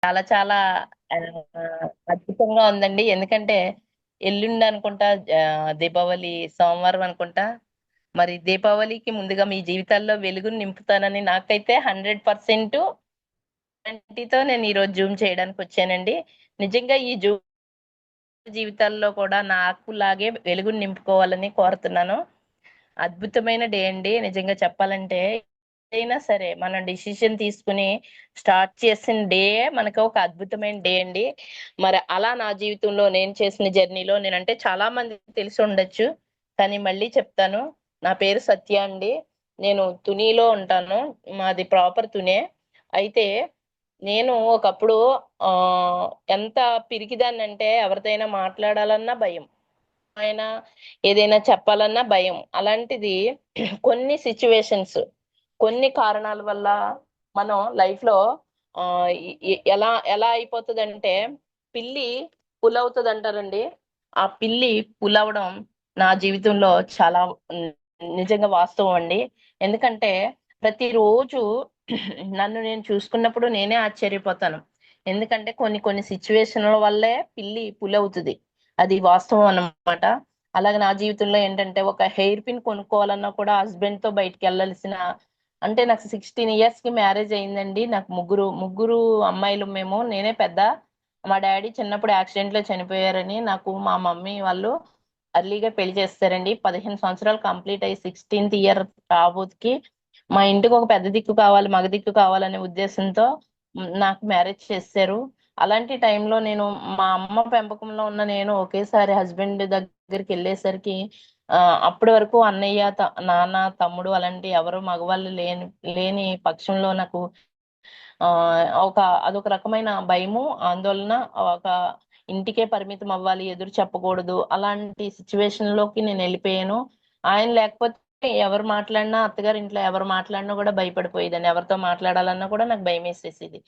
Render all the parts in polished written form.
చాలా చాలా అద్భుతంగా ఉందండి. ఎందుకంటే ఎల్లుండి అనుకుంటా దీపావళి సోమవారం అనుకుంటా. మరి దీపావళికి ముందుగా మీ జీవితాల్లో వెలుగును నింపుతానని నాకైతే 100% తో నేను ఈరోజు జూమ్ చేయడానికి వచ్చానండి. నిజంగా ఈ జూమ్ జీవితాల్లో కూడా నాకు లాగే వెలుగును నింపుకోవాలని కోరుతున్నాను. అద్భుతమైన డే అండి నిజంగా చెప్పాలంటే. ఏదైనా సరే మనం డిసిషన్ తీసుకుని స్టార్ట్ చేసిన డే మనకు ఒక అద్భుతమైన డే అండి. మరి అలా నా జీవితంలో నేను చేసిన జర్నీలో నేనంటే చాలా మందికి తెలిసి ఉండొచ్చు. కానీ మళ్ళీ చెప్తాను. నా పేరు సత్య అండి. నేను తునిలో ఉంటాను. మాది ప్రాపర్ తునే. అయితే నేను ఒకప్పుడు ఎంత పిరికిదాన్నంటే ఎవరితోనైనా మాట్లాడాలన్నా భయం. ఆయన ఏదైనా చెప్పాలన్నా భయం. అలాంటిది కొన్ని సిచ్యువేషన్స్, కొన్ని కారణాల వల్ల మనం లైఫ్ లో ఎలా ఎలా అయిపోతుందంటే పిల్లి పులవుతుంది అంటారండి. ఆ పిల్లి పులవడం నా జీవితంలో చాలా నిజంగా వాస్తవం అండి. ఎందుకంటే ప్రతిరోజు నన్ను నేను చూసుకున్నప్పుడు నేనే ఆశ్చర్యపోతాను. ఎందుకంటే కొన్ని కొన్ని సిచ్యువేషన్ల వల్లే పిల్లి పులవుతుంది. అది వాస్తవం అన్నమాట. అలాగే నా జీవితంలో ఏంటంటే ఒక హెయిర్ పిన్ కొనుక్కోవాలన్నా కూడా హస్బెండ్ తో బయటికి వెళ్ళాల్సిన, అంటే నాకు 16 ఇయర్స్ కి మ్యారేజ్ అయిందండి. నాకు ముగ్గురు ముగ్గురు అమ్మాయిలు మేము. నేనే పెద్ద. మా డాడీ చిన్నప్పుడు యాక్సిడెంట్ లో చనిపోయారని నాకు మా మమ్మీ వాళ్ళు అర్లీగా పెళ్లి చేస్తారండి. 15 సంవత్సరాలు కంప్లీట్ అయ్యి 16th ఇయర్ రాబోతుకి మా ఇంటికి ఒక పెద్ద దిక్కు కావాలి, మగ దిక్కు కావాలనే ఉద్దేశంతో నాకు మ్యారేజ్ చేశారు. అలాంటి టైంలో నేను మా అమ్మ పెంపకంలో ఉన్న నేను ఒకేసారి హస్బెండ్ దగ్గరికి వెళ్ళేసరికి ఆ అప్పటి వరకు అన్నయ్య నాన్న తమ్ముడు అలాంటి ఎవరు మగవాళ్ళు లేని లేని పక్షంలో నాకు ఆ ఒక అదొక రకమైన భయము, ఆందోళన. ఒక ఇంటికే పరిమితం అవ్వాలి, ఎదురు చెప్పకూడదు, అలాంటి సిచ్యువేషన్ లోకి నేను వెళ్ళిపోయాను. ఆయన లేకపోతే ఎవరు మాట్లాడినా, అత్తగారి ఇంట్లో ఎవరు మాట్లాడినా కూడా భయపడిపోయేదాన్ని. ఎవరితో మాట్లాడాలన్నా కూడా నాకు భయం వేసేసేది.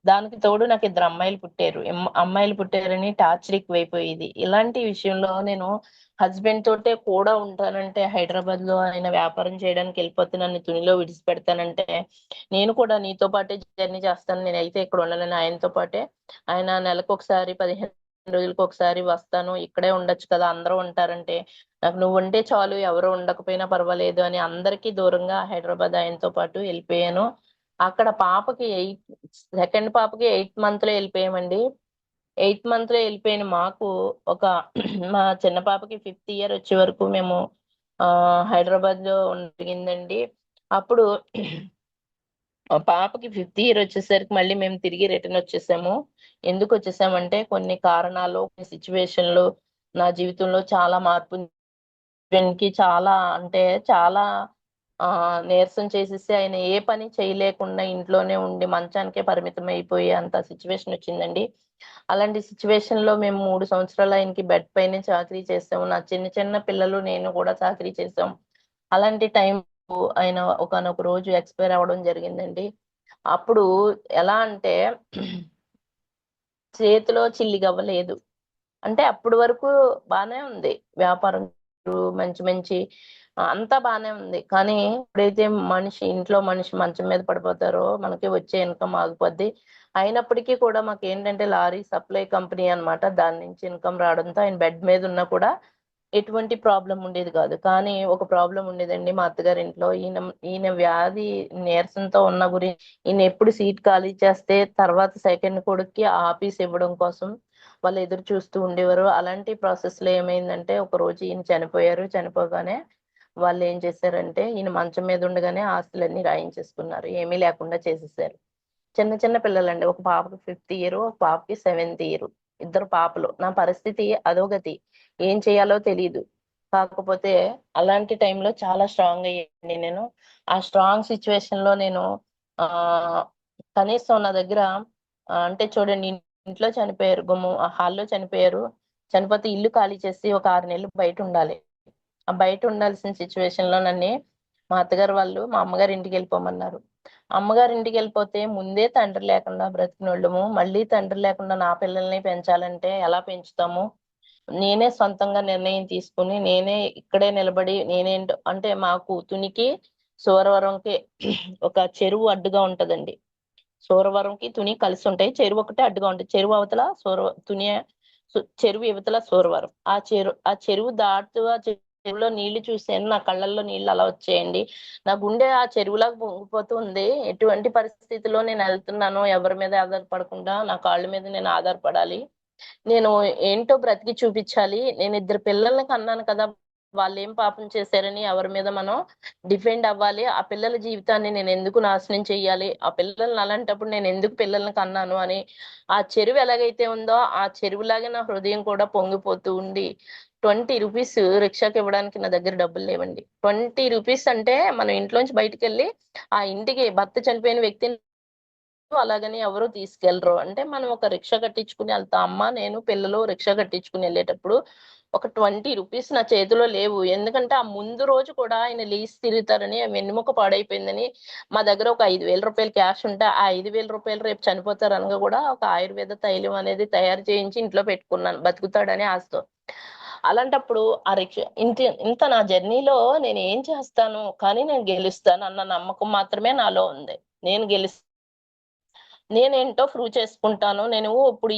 దానికి తోడు నాకు ఇద్దరు అమ్మాయిలు పుట్టారు. అమ్మాయిలు పుట్టారని టార్చర్ ఎక్కువైపోయేది. ఇలాంటి విషయంలో నేను హస్బెండ్ తోటే కూడా ఉంటానంటే, హైదరాబాద్ లో ఆయన వ్యాపారం చేయడానికి వెళ్ళిపోతే నన్ను తునిలో విడిచిపెడతానంటే నేను కూడా నీతో పాటే జర్నీ చేస్తాను, నేనైతే ఇక్కడ ఉండలేను, ఆయనతో పాటే. ఆయన నెలకు ఒకసారి 15 రోజులకు ఒకసారి వస్తాను, ఇక్కడే ఉండొచ్చు కదా అందరూ ఉంటారంటే, నాకు నువ్వు ఉంటే చాలు ఎవరు ఉండకపోయినా పర్వాలేదు అని అందరికీ దూరంగా హైదరాబాద్ ఆయనతో పాటు వెళ్ళిపోయాను. అక్కడ పాపకి సెకండ్ పాపకి 8th మంత్ లో వెళ్ళిపోయామండి. 8th మంత్ లో వెళ్ళిపోయిన మాకు ఒక మా చిన్న పాపకి 5th ఇయర్ వచ్చే వరకు మేము హైదరాబాద్ లో జరిగిందండి. అప్పుడు మా పాపకి 5th ఇయర్ వచ్చేసరికి మళ్ళీ మేము తిరిగి రిటర్న్ వచ్చేసాము. ఎందుకు వచ్చేసామంటే కొన్ని కారణాలు, కొన్ని సిచ్యువేషన్లు నా జీవితంలో చాలా మార్పు. హస్బెండ్ కి చాలా అంటే చాలా ఆ నీరసం చేసేసి ఆయన ఏ పని చేయలేకుండా ఇంట్లోనే ఉండి మంచానికే పరిమితం అయిపోయే అంత సిచ్యువేషన్ వచ్చిందండి. అలాంటి సిచ్యువేషన్ లో మేము 3 సంవత్సరాలు ఆయనకి బెడ్ పైనే చాకరీ చేసాము. నా చిన్న చిన్న పిల్లలు నేను కూడా చాకరీ చేసాం. అలాంటి టైం ఆయన ఒకానొక రోజు ఎక్స్పైర్ అవ్వడం జరిగిందండి. అప్పుడు ఎలా అంటే చేతిలో చిల్లిగవ్వలేదు. అంటే అప్పటి వరకు బానే ఉంది వ్యాపారం, మంచి మంచి అంతా బానే ఉంది. కానీ ఎప్పుడైతే మనిషి ఇంట్లో మనిషి మంచం మీద పడిపోతారో మనకి వచ్చే ఇన్కమ్ ఆగిపోద్ది. అయినప్పటికీ కూడా మాకేంటంటే లారీ సప్లై కంపెనీ అన్నమాట. దాని నుంచి ఇన్కమ్ రావడంతో ఆయన బెడ్ మీద ఉన్నా కూడా ఎటువంటి ప్రాబ్లం ఉండేది కాదు. కానీ ఒక ప్రాబ్లం ఉండేదండి మా అత్తగారి ఇంట్లో. ఈయన ఈయన వ్యాధి నీరసంతో ఉన్న గురించి ఈయన ఎప్పుడు సీట్ ఖాళీ చేస్తే తర్వాత సెకండ్ కొడుక్కి ఆఫీస్ ఇవ్వడం కోసం వాళ్ళు ఎదురు చూస్తూ ఉండేవారు. అలాంటి ప్రాసెస్ లో ఏమైందంటే ఒక రోజు ఈయన చనిపోయారు. చనిపోగానే వాళ్ళు ఏం చేశారంటే ఈయన మంచం మీద ఉండగానే ఆస్తులన్నీ రాయించేసుకున్నారు. ఏమీ లేకుండా చేసేసారు. చిన్న చిన్న పిల్లలండి. ఒక పాపకి 5th ఇయర్, ఒక పాపకి 7th ఇయర్. ఇద్దరు పాపలు. నా పరిస్థితి అధోగతి. ఏం చేయాలో తెలీదు. కాకపోతే అలాంటి టైంలో చాలా స్ట్రాంగ్ అయ్యండి నేను. ఆ స్ట్రాంగ్ సిచ్యువేషన్ లో నేను ఆ కనీసం నా దగ్గర అంటే చూడండి, ఇంట్లో చనిపోయారు, హాల్లో చనిపోయారు. చనిపోతే ఇల్లు ఖాళీ చేసి ఒక 6 నెలలు బయట ఉండాలి. ఆ బయట ఉండాల్సిన సిచ్యువేషన్ లో నన్ను మా అత్తగారు వాళ్ళు మా అమ్మగారి ఇంటికి వెళ్ళిపోమన్నారు. అమ్మగారి ఇంటికి వెళ్ళిపోతే ముందే తండ్రి లేకుండా బ్రతికినోళ్ళము, మళ్ళీ తండ్రి లేకుండా నా పిల్లల్ని పెంచాలంటే ఎలా పెంచుతాము? నేనే సొంతంగా నిర్ణయం తీసుకుని నేనే ఇక్కడే నిలబడి నేనేంటో అంటే మా కూతునికి సురవరంకి ఒక చెరువు అడ్డుగా ఉంటదండి. సూరవరంకి తుని కలిసి ఉంటాయి. చెరువు ఒకటే అడ్డుగా ఉంటుంది. చెరువు అవతల తుని, చెరువు యువతల సూరవరం. ఆ చెరువు దాటుతూ ఆ చెరువులో నీళ్లు చూసాను. నా కళ్ళల్లో నీళ్లు అలా వచ్చేయండి. నా గుండె ఆ చెరువులాగా పొంగిపోతూ ఉంది. ఎటువంటి పరిస్థితిలో నేను వెళ్తున్నానో ఎవరి మీద ఆధారపడకుండా నా కాళ్ళ మీద నేను ఆధారపడాలి. నేను ఏంటో బ్రతికి చూపించాలి. నేను 2 పిల్లల్ని కన్నాను కదా, వాళ్ళు ఏం పాపం చేశారని ఎవరి మీద మనం డిఫెండ్ అవ్వాలి. ఆ పిల్లల జీవితాన్ని నేను ఎందుకు నాశనం చెయ్యాలి, ఆ పిల్లల్ని అలాంటప్పుడు నేను ఎందుకు పిల్లల్ని కన్నాను అని ఆ చెరువు ఎలాగైతే ఉందో ఆ చెరువులాగే నా హృదయం కూడా పొంగిపోతూ ఉండి 20 రూపీస్ రిక్షాకి ఇవ్వడానికి నా దగ్గర డబ్బులు లేవండి. 20 రూపీస్ అంటే మనం ఇంట్లోంచి బయటకు వెళ్ళి ఆ ఇంటికి భర్త చనిపోయిన వ్యక్తిని అలాగని ఎవరు తీసుకెళ్లరు. అంటే మనం ఒక రిక్షా కట్టించుకుని వెళ్తాం. అమ్మ నేను పిల్లలు రిక్షా కట్టించుకుని వెళ్ళేటప్పుడు ఒక 20 రూపీస్ నా చేతిలో లేవు. ఎందుకంటే ఆ ముందు రోజు కూడా ఆయన లీజ్ తిరుగుతారని వెన్నెముక పాడైపోయిందని మా దగ్గర ఒక 5,000 రూపాయలు క్యాష్ ఉంటే ఆ 5,000 రూపాయలు రేపు చనిపోతారు అనగా కూడా ఒక ఆయుర్వేద తైలం అనేది తయారు చేయించి ఇంట్లో పెట్టుకున్నాను బతుకుతాడని ఆశతో. అలాంటప్పుడు ఆ రిక్షా ఇంత నా జర్నీలో నేను ఏం చేస్తాను కానీ నేను గెలుస్తాను అన్న నమ్మకం మాత్రమే నాలో ఉంది. నేను నేనేంటో ప్రూవ్ చేసుకుంటాను. నేను ఇప్పుడు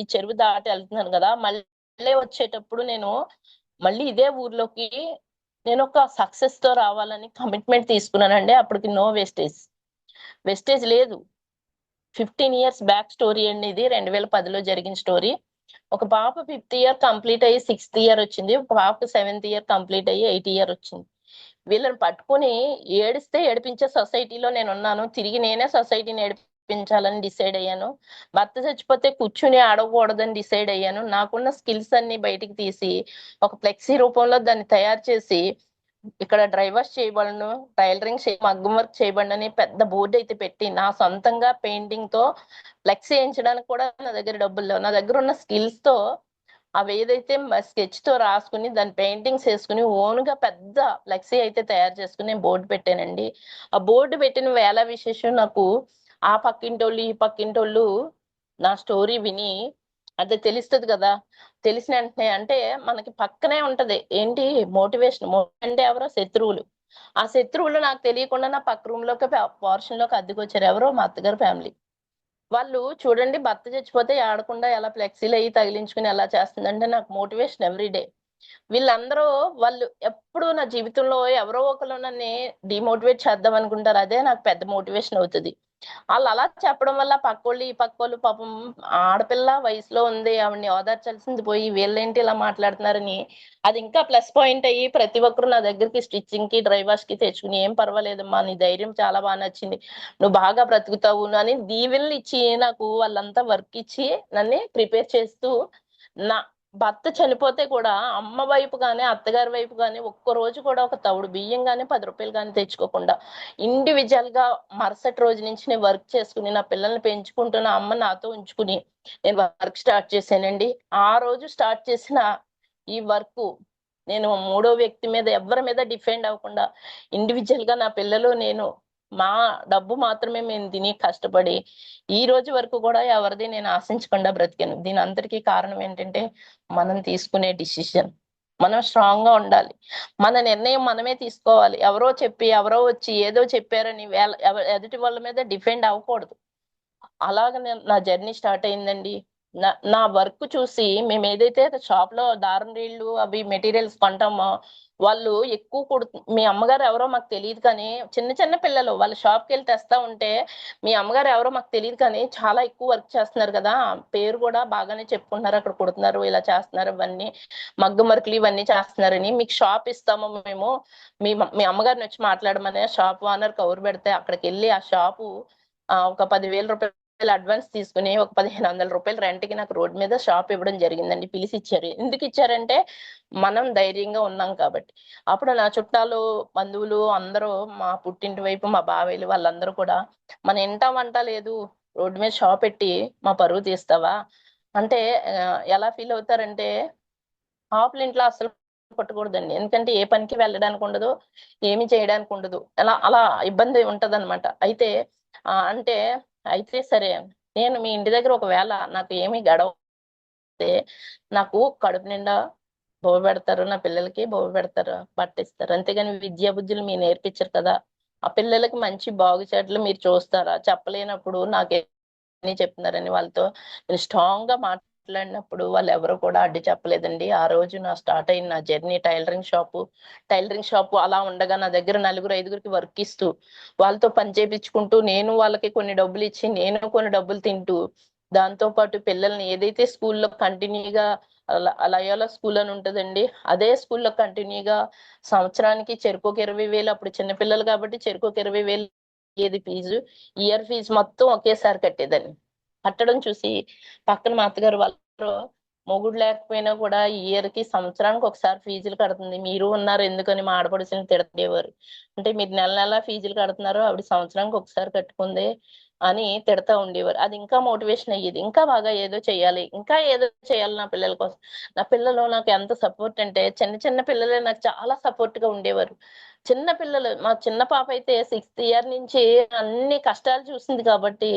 ఈ చెరువు దాటి వెళ్తున్నాను కదా, మళ్ళీ వచ్చేటప్పుడు నేను మళ్ళీ ఇదే ఊర్లోకి నేను ఒక సక్సెస్ తో రావాలని కమిట్మెంట్ తీసుకున్నానండి. అప్పటికి నో వేస్టేజ్, వేస్టేజ్ లేదు. 15 ఇయర్స్ బ్యాక్ స్టోరీ అండి ఇది. 2010లో జరిగిన స్టోరీ. ఒక పాప 5th ఇయర్ కంప్లీట్ అయ్యి 6th ఇయర్ వచ్చింది. ఒక పాప 7th ఇయర్ కంప్లీట్ అయ్యి 8th ఇయర్ వచ్చింది. వీళ్ళని పట్టుకుని ఏడిస్తే ఏడిపించే సొసైటీలో నేను ఉన్నాను. తిరిగి నేనే సొసైటీని ఏడిపించాలని డిసైడ్ అయ్యాను. భర్త చచ్చిపోతే కూర్చుని ఆడకూడదని డిసైడ్ అయ్యాను. నాకున్న స్కిల్స్ అన్ని బయటికి తీసి ఒక ఫ్లెక్సీ రూపంలో దాన్ని తయారు చేసి ఇక్కడ డ్రైవర్స్ చేయబడను, టైలరింగ్ మగ్గం వర్క్ చేయబడని పెద్ద బోర్డు అయితే పెట్టి నా సొంతంగా పెయింటింగ్ తో ఫ్లెక్సీ వేయించడానికి కూడా నా దగ్గర డబ్బులు లేవు. నా దగ్గర ఉన్న స్కిల్స్ తో అవి ఏదైతే స్కెచ్ తో రాసుకుని దాని పెయింటింగ్స్ వేసుకుని ఓన్ గా పెద్ద ఫ్లెక్సీ అయితే తయారు చేసుకుని నేను బోర్డు పెట్టానండి. ఆ బోర్డు పెట్టిన వేళ విశేషం నాకు ఆ పక్కింటోళ్ళు ఈ పక్కింటోళ్ళు నా స్టోరీ విని అదే తెలుస్తుంది కదా, తెలిసిన వెంటనే అంటే మనకి పక్కనే ఉంటది ఏంటి మోటివేషన్ అంటే ఎవరో శత్రువులు. ఆ శత్రువులు నాకు తెలియకుండా నా పక్క రూమ్ లోకి పోర్షన్ లోకి అద్దెకొచ్చారు. ఎవరో మా అత్తగారు ఫ్యామిలీ వాళ్ళు. చూడండి భర్త చచ్చిపోతే ఆడకుండా ఎలా ఫ్లెక్సీలు అయ్యి తగిలించుకుని ఎలా చేస్తుందంటే నాకు మోటివేషన్ ఎవ్రీ డే. వీళ్ళందరూ వాళ్ళు ఎప్పుడు నా జీవితంలో ఎవరో ఒకరు నన్ను డిమోటివేట్ చేద్దాం అనుకుంటారు. అదే నాకు పెద్ద మోటివేషన్ అవుతుంది. వాళ్ళు అలా చెప్పడం వల్ల పక్కోళ్ళు ఈ పక్కోళ్ళు పాపం ఆడపిల్ల వయసులో ఉంది ఆవిడని ఓదార్చాల్సింది పోయి వీళ్ళేంటి ఇలా మాట్లాడుతున్నారని అది ఇంకా ప్లస్ పాయింట్ అయ్యి ప్రతి ఒక్కరు నా దగ్గరికి స్టిచ్చింగ్ కి డ్రైవర్స్ కి తెచ్చుకుని ఏం పర్వాలేదమ్మా నీ ధైర్యం చాలా బాగా నచ్చింది, నువ్వు బాగా బ్రతుకుతావు అని దీవెనలు ఇచ్చి నాకు వాళ్ళంతా వర్క్ ఇచ్చి నన్ను ప్రిపేర్ చేస్తూ నా భర్త చనిపోతే కూడా అమ్మ వైపు గానీ అత్తగారి వైపు గానీ ఒక్క రోజు కూడా ఒక తవుడు బియ్యం గానీ 10 రూపాయలు గానీ తెచ్చుకోకుండా ఇండివిజువల్ గా మరుసటి రోజు నుంచి నేను వర్క్ చేసుకుని నా పిల్లల్ని పెంచుకుంటున్న అమ్మ నాతో ఉంచుకుని నేను వర్క్ స్టార్ట్ చేశానండి. ఆ రోజు స్టార్ట్ చేసిన ఈ వర్క్ నేను మూడో వ్యక్తి మీద ఎవరి మీద డిపెండ్ అవ్వకుండా ఇండివిజువల్ గా నా పిల్లలు నేను మా డబ్బు మాత్రమే మేము తిని కష్టపడి ఈ రోజు వరకు కూడా ఎవరిది నేను ఆశించకుండా బ్రతికాను. దీని అంతటికీ కారణం ఏంటంటే మనం తీసుకునే డిసిషన్. మనం స్ట్రాంగ్ గా ఉండాలి. మన నిర్ణయం మనమే తీసుకోవాలి. ఎవరో చెప్పి ఎవరో వచ్చి ఏదో చెప్పారని ఎదుటి వాళ్ళ మీద డిపెండ్ అవ్వకూడదు. అలాగ నా జర్నీ స్టార్ట్ అయిందండి. నా వర్క్ చూసి మేము ఏదైతే షాప్ లో దారం రీళ్లు అవి మెటీరియల్స్ కొంటామో వాళ్ళు ఎక్కువ మీ అమ్మగారు ఎవరో మాకు తెలియదు కానీ చిన్న చిన్న పిల్లలు వాళ్ళ షాప్కి వెళ్ళి తెస్తా ఉంటే మీ అమ్మగారు ఎవరో మాకు తెలియదు కానీ చాలా ఎక్కువ వర్క్ చేస్తున్నారు కదా, పేరు కూడా బాగానే చెప్పుకుంటున్నారు, అక్కడ కుడుతున్నారు ఇలా చేస్తున్నారు ఇవన్నీ మగ్గం వర్క్లు ఇవన్నీ చేస్తున్నారని మీకు షాప్ ఇస్తాము మేము, మీ అమ్మగారిని వచ్చి మాట్లాడమని షాప్ ఓనర్ కౌరు పెడితే అక్కడికి వెళ్ళి ఆ షాపు ఒక 10,000 రూపాయలు అడ్వాన్స్ తీసుకుని ఒక 1,500 రూపాయలు రెంట్ కి నాకు రోడ్ మీద షాప్ ఇవ్వడం జరిగిందండి. పిలిచి ఇచ్చారు. ఎందుకు ఇచ్చారంటే మనం ధైర్యంగా ఉన్నాం కాబట్టి. అప్పుడు నా చుట్టాలు బంధువులు అందరూ మా పుట్టింటి వైపు మా బావయ్యలు వాళ్ళందరూ కూడా మన ఇంట వంట లేదు రోడ్డు మీద షాప్ పెట్టి మా పరువు తీస్తావా అంటే ఎలా ఫీల్ అవుతారంటే ఆఫ్ల ఇంట్లో అసలు కొట్టకూడదండి. ఎందుకంటే ఏ పనికి వెళ్ళడానికి ఉండదు, ఏమి చేయడానికి ఉండదు, అలా అలా ఇబ్బంది ఉంటదన్నమాట. అయితే అంటే అయితే సరే నేను మీ ఇంటి దగ్గర ఒకవేళ నాకు ఏమి గడవతే నాకు కడుపు నిండా బోవ పెడతారు, నా పిల్లలకి బోవ పెడతారు, బట్టిస్తారు, అంతేగాని విద్యా బుద్ధులు మీరు నేర్పించరు కదా ఆ పిల్లలకి మంచి బాగుచెడ్డలు మీరు చూస్తారా? చెప్పలేనప్పుడు నాకే చెప్తున్నారని వాళ్ళతో నేను స్ట్రాంగ్ గా మాట్లాడినప్పుడు వాళ్ళు ఎవరు కూడా అడ్డు చెప్పలేదండి. ఆ రోజు స్టార్ట్ అయిన నా జర్నీ టైలరింగ్ షాపు అలా ఉండగా నా దగ్గర నలుగురు ఐదుగురికి వర్క్ ఇస్తూ వాళ్ళతో పని చేపించుకుంటూ నేను వాళ్ళకి కొన్ని డబ్బులు ఇచ్చి నేను కొన్ని డబ్బులు తింటూ దాంతో పాటు పిల్లల్ని ఏదైతే స్కూల్లో కంటిన్యూగా లయోలా స్కూల్ అని ఉంటదండి, అదే స్కూల్లో కంటిన్యూగా సంవత్సరానికి చెరుకు 20,000, అప్పుడు చిన్నపిల్లలు కాబట్టి చెరుకు 20,000 ఏది ఫీజు, ఇయర్ ఫీజు మొత్తం ఒకేసారి కట్టేదాన్ని. కట్టడం చూసి పక్కన మా అత్తగారు వాళ్ళు మొగుడు లేకపోయినా కూడా ఇయర్ కి సంవత్సరానికి ఒకసారి ఫీజులు కడుతుంది, మీరు ఉన్నారు ఎందుకని మా ఆడపడుచుని తిడతేవారు. అంటే మీరు నెల నెల ఫీజులు కడుతున్నారు, ఆవిడ సంవత్సరానికి ఒకసారి కట్టుకుంది అని తిడతా ఉండేవారు. అది ఇంకా మోటివేషన్ అయ్యేది, ఇంకా బాగా ఏదో చేయాలి, ఇంకా ఏదో చేయాలి నా పిల్లల కోసం. నా పిల్లలు నాకు ఎంత సపోర్ట్ అంటే చిన్న చిన్న పిల్లలే నాకు చాలా సపోర్ట్ గా ఉండేవారు. చిన్న పిల్లలు, మా చిన్న పాప అయితే 6th ఇయర్ నుంచి అన్ని కష్టాలు చూసింది కాబట్టి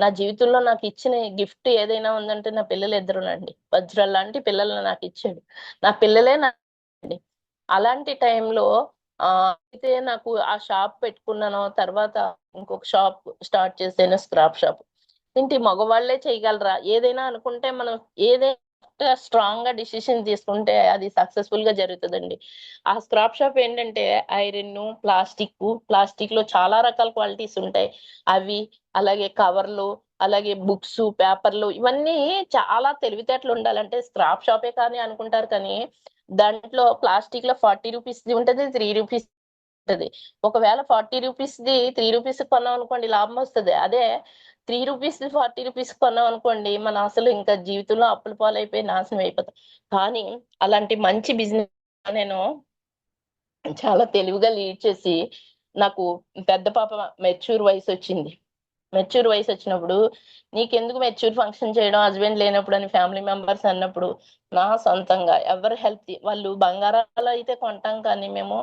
నా జీవితంలో నాకు ఇచ్చిన గిఫ్ట్ ఏదైనా ఉందంటే నా పిల్లలు ఇద్దరునండి. వజ్రాలు లాంటి పిల్లల్ని నాకు ఇచ్చాడు. నా పిల్లలే అండి. అలాంటి టైంలో అయితే నాకు ఆ షాప్ పెట్టుకున్నాను. తర్వాత ఇంకొక షాప్ స్టార్ట్ చేశాను, స్క్రాప్ షాప్. ఏంటి మగవాళ్లే చేయగలరా? ఏదైనా అనుకుంటే మనం ఏదైనా స్ట్రాంగ్ గా డిసిషన్ తీసుకుంటే అది సక్సెస్ఫుల్ గా జరుగుతుందండి. ఆ స్క్రాప్ షాప్ ఏంటంటే ఐరన్, ప్లాస్టిక్ లో చాలా రకాల క్వాలిటీస్ ఉంటాయి. అవి అలాగే కవర్లు, అలాగే బుక్స్, పేపర్లు, ఇవన్నీ చాలా తెలివితేటలు ఉండాలంటే స్క్రాప్ షాపే కానీ అనుకుంటారు కానీ దాంట్లో ప్లాస్టిక్ లో 40 రూపీస్ ఉంటది, 3 రూపీస్ ఉంటది. ఒకవేళ 40 రూపీస్ ది 3 రూపీస్ కొన్నాం అనుకోండి లాభం వస్తుంది. అదే 3 రూపీస్ 40 రూపీస్ కొన్నాం అనుకోండి మనం అసలు ఇంకా జీవితంలో అప్పుల పాలైపోయి నాశనం అయిపోతాం. కానీ అలాంటి మంచి బిజినెస్ నేను చాలా తెలివిగా లీడ్ చేసి నాకు పెద్ద పాప మెచ్యూర్ వయసు వచ్చింది. మెచ్యూర్ వయసు వచ్చినప్పుడు నీకెందుకు మెచ్యూర్ ఫంక్షన్ చేయడం హస్బెండ్ లేనప్పుడు అని ఫ్యామిలీ మెంబర్స్ అన్నప్పుడు నా సొంతంగా ఎవరి హెల్ప్ వాళ్ళు బంగారాలు అయితే కొంటాం కానీ మేము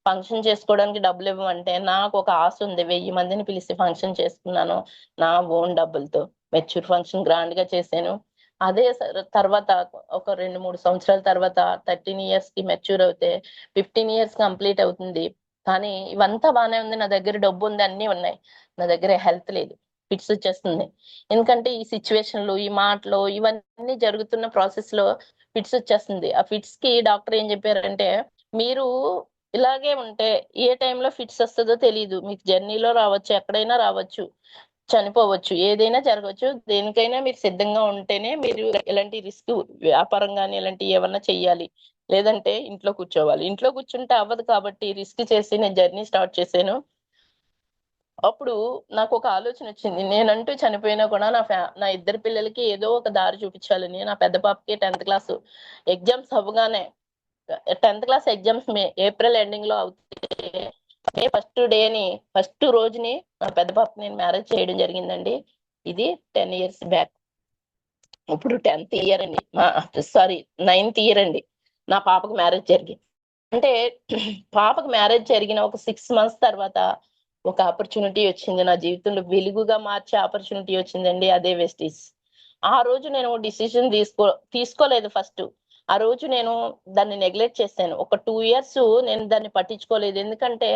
ఫంక్షన్ చేసుకోవడానికి డబ్బులు ఇవ్వమంటే నాకు ఒక ఆశ ఉంది. 1000 మందిని పిలిచి ఫంక్షన్ చేసుకున్నాను నా ఓన్ డబ్బులతో. మెచ్యూర్ ఫంక్షన్ గ్రాండ్ గా చేశాను. అదే తర్వాత ఒక 2-3 సంవత్సరాల తర్వాత 13 ఇయర్స్ కి మెచ్యూర్ అవుతే 15 ఇయర్స్ కంప్లీట్ అవుతుంది. కానీ ఇవంతా బానే ఉంది, నా దగ్గర డబ్బు ఉంది, అన్ని ఉన్నాయి, నా దగ్గర హెల్త్ లేదు, ఫిట్స్ వచ్చేస్తుంది. ఎందుకంటే ఈ సిచ్యువేషన్లు, ఈ మాటలు, ఇవన్నీ జరుగుతున్న ప్రాసెస్ లో ఫిట్స్ వచ్చేస్తుంది. ఆ ఫిట్స్ కి డాక్టర్ ఏం చెప్పారంటే మీరు ఇలాగే ఉంటే ఏ టైంలో ఫిట్స్ వస్తుందో తెలియదు, మీకు జర్నీలో రావచ్చు, ఎక్కడైనా రావచ్చు, చనిపోవచ్చు, ఏదైనా జరగవచ్చు, దేనికైనా మీరు సిద్ధంగా ఉంటేనే మీరు ఇలాంటి రిస్క్ వ్యాపారం కానీ ఇలాంటి ఏమన్నా చెయ్యాలి, లేదంటే ఇంట్లో కూర్చోవాలి. ఇంట్లో కూర్చుంటే అవ్వదు కాబట్టి రిస్క్ చేసి నేను జర్నీ స్టార్ట్ చేశాను. అప్పుడు నాకు ఒక ఆలోచన వచ్చింది, నేనంటూ చనిపోయినా కూడా నా ఇద్దరు పిల్లలకి ఏదో ఒక దారి చూపించాలని. నా పెద్ద పాపకి 10th క్లాస్ ఎగ్జామ్స్ అవ్వగానే 10th class exams April ending లో అవుతే మే ఫస్ట్ రోజుని నా పెద్ద పాపకి నేను మ్యారేజ్ చేయడం జరిగిందండి. ఇది 10 ఇయర్స్ బ్యాక్. ఇప్పుడు 10th ఇయర్ అండి, సారీ 9th ఇయర్ అండి నా పాపకు మ్యారేజ్ జరిగింది. అంటే పాపకు మ్యారేజ్ జరిగిన ఒక 6 months తర్వాత ఒక ఆపర్చునిటీ వచ్చింది నా జీవితంలో, వెలుగుగా మార్చే ఆపర్చునిటీ వచ్చిందండి. అదే వెస్టీస్. ఆ రోజు నేను డిసిషన్ తీసుకోలేదు ఫస్ట్. ఆ రోజు నేను దాన్ని నెగ్లెక్ట్ చేశాను. ఒక 2 ఇయర్స్ నేను దాన్ని పట్టించుకోలేదు. ఎందుకంటే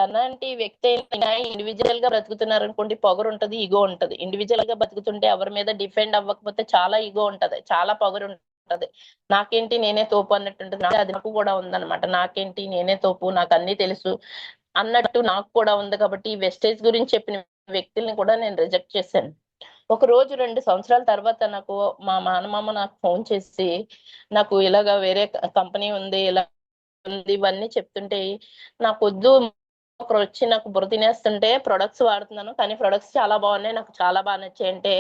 ఎలాంటి వ్యక్తి అయినా ఇండివిజువల్ గా బ్రతుకుతున్నారు అనుకోండి, పొగరు ఉంటది, ఈగో ఉంటది. ఇండివిజువల్ గా బతుకుతుంటే ఎవరి మీద డిపెండ్ అవ్వకపోతే చాలా ఈగో ఉంటది, చాలా పొగరు ఉంటది. నాకేంటి నేనే తోపు అన్నట్టు ఉంటుంది. అది నాకు కూడా ఉందన్నమాట. నాకేంటి నేనే తోపు, నాకు అన్ని తెలుసు అన్నట్టు నాకు కూడా ఉంది. కాబట్టి ఈ వెస్టేజ్ గురించి చెప్పిన వ్యక్తుల్ని కూడా నేను రిజెక్ట్ చేశాను. ఒక రోజు 2 సంవత్సరాల తర్వాత నాకు మా మానమామ నాకు ఫోన్ చేసి నాకు ఇలాగా వేరే కంపెనీ ఉంది, ఇలా ఉంది, ఇవన్నీ చెప్తుంటే నాకు వద్దు. ఒకరు వచ్చి నాకు బుర్ర తినేస్తుంటే ప్రొడక్ట్స్ వాడుతున్నాను కానీ ప్రొడక్ట్స్ చాలా బాగున్నాయి, నాకు చాలా బాగా నచ్చాయి అంటే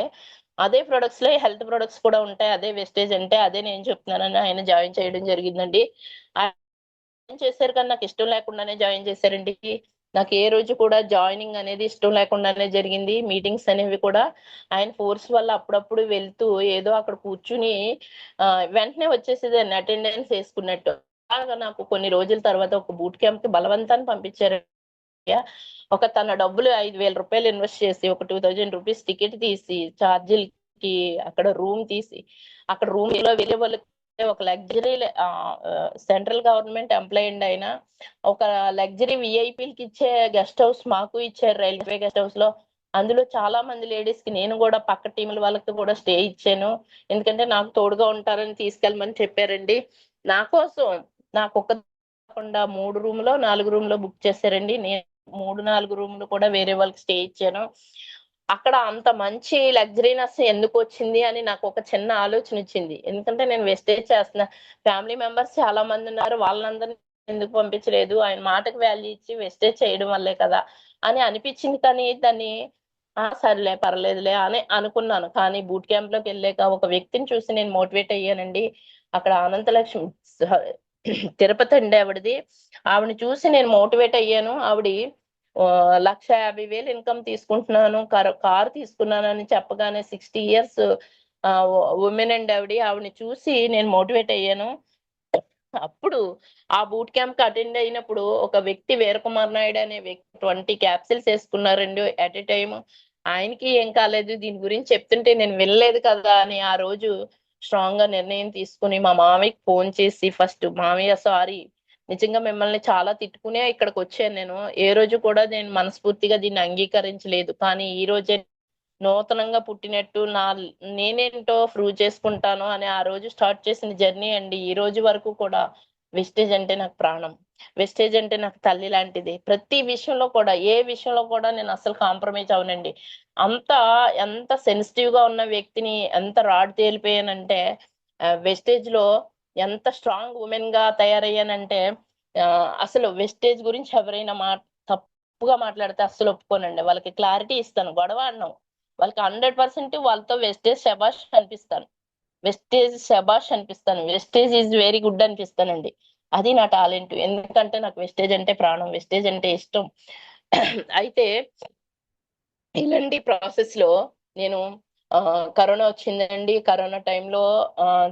అదే ప్రొడక్ట్స్ లో హెల్త్ ప్రొడక్ట్స్ కూడా ఉంటాయి, అదే వెస్టేజ్ అంటే అదే నేను చెప్తున్నానని ఆయన జాయిన్ చేయడం జరిగిందండి. జాయిన్ చేశారు కానీ నాకు ఇష్టం లేకుండానే జాయిన్ చేశారండి. నాకు ఏ రోజు కూడా జాయినింగ్ అనేది ఇష్టం లేకుండానే జరిగింది. మీటింగ్స్ అనేవి కూడా ఆయన ఫోర్స్ వల్ల అప్పుడప్పుడు వెళ్తూ ఏదో అక్కడ కూర్చుని వెంటనే వచ్చేసేదాన్ని అటెండెన్స్ వేసుకున్నట్టు. అలాగా నాకు కొన్ని రోజుల తర్వాత ఒక బూట్ క్యాంప్ కి బలవంతాన్ని పంపించారు. తన డబ్బులు 5,000 రూపాయలు ఇన్వెస్ట్ చేసి ఒక 2000 రూపీస్ టికెట్ తీసి ఛార్జీలకి అక్కడ రూమ్ తీసి అక్కడ రూమ్ లో వెళ్ళే వాళ్ళకి ఒక లగ్జరీ సెంట్రల్ గవర్నమెంట్ ఎంప్లాయీ అయినా ఒక లగ్జరీ విఐపీలకి ఇచ్చే గెస్ట్ హౌస్ మాకు ఇచ్చారు, రైల్వే గెస్ట్ హౌస్ లో. అందులో చాలా మంది లేడీస్ కి నేను కూడా పక్క టీముల వాళ్ళకి కూడా స్టే ఇచ్చాను. ఎందుకంటే నాకు తోడుగా ఉంటారని తీసుకెళ్ళమని చెప్పారండి. నా కోసం నాకు ఒక కాకుండా 3 రూమ్ లో 4 రూమ్ లో బుక్ చేశారండి. నేను 3-4 రూమ్లు కూడా వేరే వాళ్ళకి స్టే ఇచ్చాను. అక్కడ అంత మంచి లగ్జరీనెస్ ఎందుకు వచ్చింది అని నాకు ఒక చిన్న ఆలోచన ఇచ్చింది. ఎందుకంటే నేను వెస్టేజ్ చేస్తున్నా, ఫ్యామిలీ మెంబర్స్ చాలా మంది ఉన్నారు, వాళ్ళందరినీ ఎందుకు పంపించలేదు, ఆయన మాటకు వాల్యూ ఇచ్చి వెస్టేజ్ చేయడం వల్లే కదా అని అనిపించింది. కానీ దాన్ని సర్లే పర్లేదులే అని అనుకున్నాను. కానీ బూట్ క్యాంప్ లోకి వెళ్ళాక ఒక వ్యక్తిని చూసి నేను మోటివేట్ అయ్యానండి. అక్కడ అనంతలక్ష్మి తిరుపతి అండి ఆవిడది. ఆవిడని చూసి నేను మోటివేట్ అయ్యాను. ఆవిడ 1,50,000 ఇన్కమ్ తీసుకుంటున్నాను, కారు తీసుకున్నానని చెప్పగానే 60 ఇయర్స్ ఉమెన్ అండి ఆవిడని చూసి నేను మోటివేట్ అయ్యాను. అప్పుడు ఆ బూట్ క్యాంప్ కి అటెండ్ అయినప్పుడు ఒక వ్యక్తి వీరకుమార్ నాయుడు అనే వ్యక్తి 20 క్యాప్సిల్స్ వేసుకున్నారండి అట్ ఎ టైమ్. ఆయనకి ఏం కాలేదు. దీని గురించి చెప్తుంటే నేను వినలేదు కదా అని ఆ రోజు స్ట్రాంగ్ గా నిర్ణయం తీసుకుని మా మామయ్యకి ఫోన్ చేసి, ఫస్ట్ మామయ్య సారీ, నిజంగా మిమ్మల్ని చాలా తిట్టుకునే ఇక్కడికి వచ్చాను నేను. ఏ రోజు కూడా నేను మనస్ఫూర్తిగా దీన్ని అంగీకరించలేదు. కానీ ఈ రోజే నూతనంగా పుట్టినట్టు నేనేంటో ప్రూవ్ చేసుకుంటాను అని ఆ రోజు స్టార్ట్ చేసిన జర్నీ అండి. ఈ రోజు వరకు కూడా వెస్టేజ్ అంటే నాకు ప్రాణం. వెస్టేజ్ అంటే నాకు తల్లి లాంటిది. ప్రతి విషయంలో కూడా, ఏ విషయంలో కూడా నేను అసలు కాంప్రమైజ్ అవనండి. అంత ఎంత సెన్సిటివ్ గా ఉన్న వ్యక్తిని ఎంత రాడ్ తేలిపోయానంటే, వెస్టేజ్ లో ఎంత స్ట్రాంగ్ ఉమెన్ గా తయారయ్యానంటే, అసలు వెస్టేజ్ గురించి ఎవరైనా తప్పుగా మాట్లాడితే అస్సలు ఒప్పుకోనండి. వాళ్ళకి క్లారిటీ ఇస్తాను, గొడవ అన్నాం. వాళ్ళకి 100% వాళ్ళతో వెస్టేజ్ శబాష్ అనిపిస్తాను. వెస్టేజ్ ఈజ్ వెరీ గుడ్ అనిపిస్తానండి. అది నా టాలెంట్. ఎందుకంటే నాకు వెస్టేజ్ అంటే ప్రాణం, వెస్టేజ్ అంటే ఇష్టం. అయితే ఇలాంటి ప్రాసెస్ లో నేను కరోనా వచ్చిందండి. కరోనా టైంలో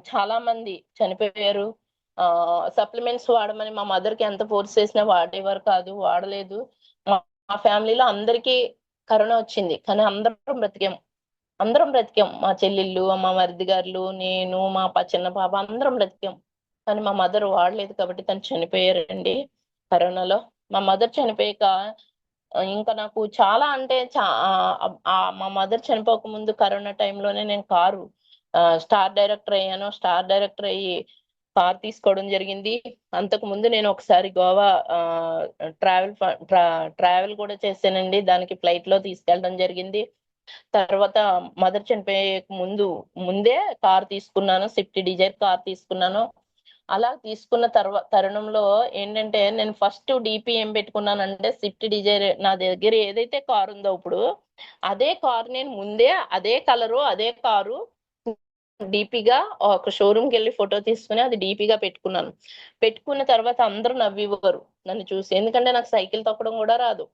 చాలా మంది చనిపోయారు. సప్లిమెంట్స్ వాడమని మా మదర్ కి ఎంత ఫోర్స్ చేసినా వాడేవారు కాదు, వాడలేదు. మా ఫ్యామిలీలో అందరికీ కరోనా వచ్చింది, కానీ అందరం బ్రతికాం. మా చెల్లెళ్ళు, మా మరిది గారులు, నేను, మా చిన్న పాప అందరం బ్రతికాం. కానీ మా మదర్ వాడలేదు కాబట్టి తను చనిపోయారండి కరోనాలో. మా మదర్ చనిపోయాక ఇంకా నాకు చాలా అంటే మా మదర్ చనిపోక ముందు కరోనా టైంలోనే నేను కారు స్టార్ డైరెక్టర్ అయ్యాను. స్టార్ డైరెక్టర్ అయ్యి కార్ తీసుకోవడం జరిగింది. అంతకు ముందు నేను ఒకసారి గోవా ట్రావెల్ ట్రావెల్ కూడా చేశానండి. దానికి ఫ్లైట్ లో తీసుకెళ్ళడం జరిగింది. తర్వాత మదర్ చనిపోయే ముందే కార్ తీసుకున్నాను, స్విఫ్ట్ డిజైర్ కార్ తీసుకున్నాను. అలా తీసుకున్న తరుణంలో ఏంటంటే, నేను ఫస్ట్ డిపి ఏం పెట్టుకున్నానంటే, స్విఫ్ట్ డిజైర్ నా దగ్గర ఏదైతే కార్ ఉందో ఇప్పుడు అదే కార్ నేను ముందే అదే కలరు అదే కారు డిపిగా ఒక షోరూమ్ కి వెళ్ళి ఫోటో తీసుకుని అది డిపిగా పెట్టుకున్నాను. పెట్టుకున్న తర్వాత అందరూ నవ్వివ్వరు నన్ను చూసి. ఎందుకంటే నాకు సైకిల్ తొక్కడం కూడా రాదు.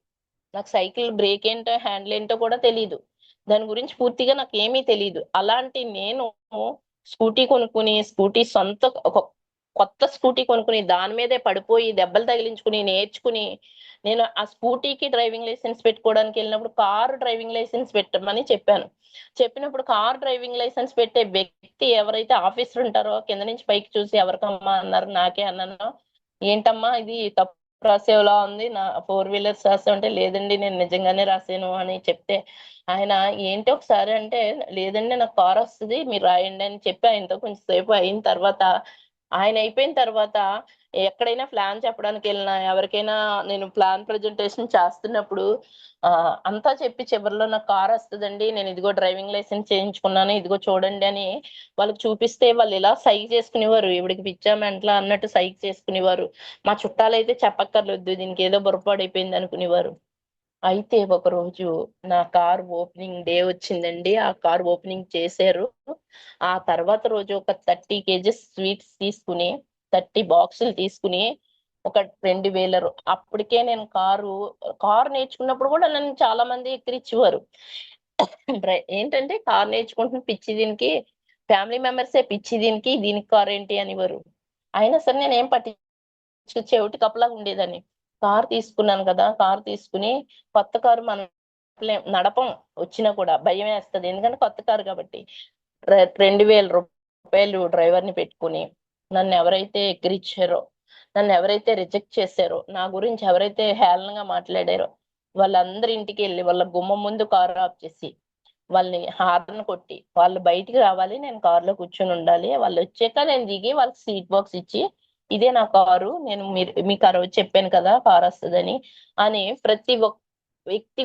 నాకు సైకిల్ బ్రేక్ ఏంటో హ్యాండిల్ ఏంటో కూడా తెలియదు. దాని గురించి పూర్తిగా నాకు ఏమీ తెలియదు. అలాంటి నేను స్కూటీ సొంత ఒక కొత్త స్కూటీ కొనుక్కుని దాని మీదే పడిపోయి దెబ్బలు తగిలించుకుని నేర్చుకుని, నేను ఆ స్కూటీకి డ్రైవింగ్ లైసెన్స్ పెట్టుకోవడానికి వెళ్ళినప్పుడు కారు డ్రైవింగ్ లైసెన్స్ పెట్టమని చెప్పాను. చెప్పినప్పుడు కార్ డ్రైవింగ్ లైసెన్స్ పెట్టే వ్యక్తి ఎవరైతే ఆఫీసర్ ఉంటారో కింద నుంచి పైకి చూసి ఎవరికమ్మా అన్నారు, నాకే అన్నాను. ఏంటమ్మా ఇది తప్పు రాసేలా ఉంది, నా 4 వీలర్స్ రాసా అంటే, లేదండి నేను నిజంగానే రాసాను అని చెప్తే, ఆయన ఏంటి ఒకసారి అంటే, లేదండి నాకు కార్ వస్తుంది మీరు రాయండి అని చెప్పి ఆయనతో కొంచెం సేపు అయిన తర్వాత, ఆయన అయిపోయిన తర్వాత ఎక్కడైనా ప్లాన్ చెప్పడానికి వెళ్ళినా ఎవరికైనా నేను ప్లాన్ ప్రజెంటేషన్ చేస్తున్నప్పుడు అంతా చెప్పి చివరిలో నాకు కార్ వస్తుందండి, నేను ఇదిగో డ్రైవింగ్ లైసెన్స్ చేయించుకున్నాను, ఇదిగో చూడండి అని వాళ్ళకి చూపిస్తే వాళ్ళు ఇలా సైక్ చేసుకునేవారు. ఇవిడికి పిచ్చా మెంట్లా అన్నట్టు సైక్ చేసుకునేవారు. మా చుట్టాలైతే చెప్పక్కర్లేదు, దీనికి ఏదో బుర్రపాడైపోయింది అనుకునేవారు. అయితే ఒక రోజు నా కార్ ఓపెనింగ్ డే వచ్చిందండి. ఆ కార్ ఓపెనింగ్ చేశారు. ఆ తర్వాత రోజు ఒక 30 కేజెస్ స్వీట్స్ తీసుకుని, 30 బాక్సులు తీసుకుని, ఒక 2,000 అప్పటికే నేను కారు నేర్చుకున్నప్పుడు కూడా నన్ను చాలా మంది ఎక్కిరిచ్చేవారు. ఏంటంటే కారు నేర్చుకుంటున్న పిచ్చి దీనికి, ఫ్యామిలీ మెంబర్సే పిచ్చి దీనికి కారు ఏంటి అనేవారు. అయినా సరే నేను ఏం చెవిటి కప్పలా ఉండేదాన్ని. కార్ తీసుకున్నాను కదా, కార్ తీసుకుని, కొత్త కారు మనం నడపం, వచ్చినా కూడా భయం వేస్తది. ఎందుకంటే కొత్త కారు కాబట్టి 2,000 రూపాయలు డ్రైవర్ ని పెట్టుకుని నన్ను ఎవరైతే ఎక్కిరిచ్చారో, నన్ను ఎవరైతే రిజెక్ట్ చేశారో, నా గురించి ఎవరైతే హేళనగా మాట్లాడారో, వాళ్ళందరి ఇంటికి వెళ్ళి వాళ్ళ గుమ్మం ముందు కారు ఆఫ్ చేసి వాళ్ళని హార్న్ కొట్టి వాళ్ళు బయటికి రావాలి, నేను కారులో కూర్చొని ఉండాలి, వాళ్ళు వచ్చాక నేను దిగి వాళ్ళకి సీట్ బాక్స్ ఇచ్చి ఇదే నా కారు, నేను మీకు ఆ రోజు చెప్పాను కదా కారు వస్తుందని అని ప్రతి ఒక్క వ్యక్తి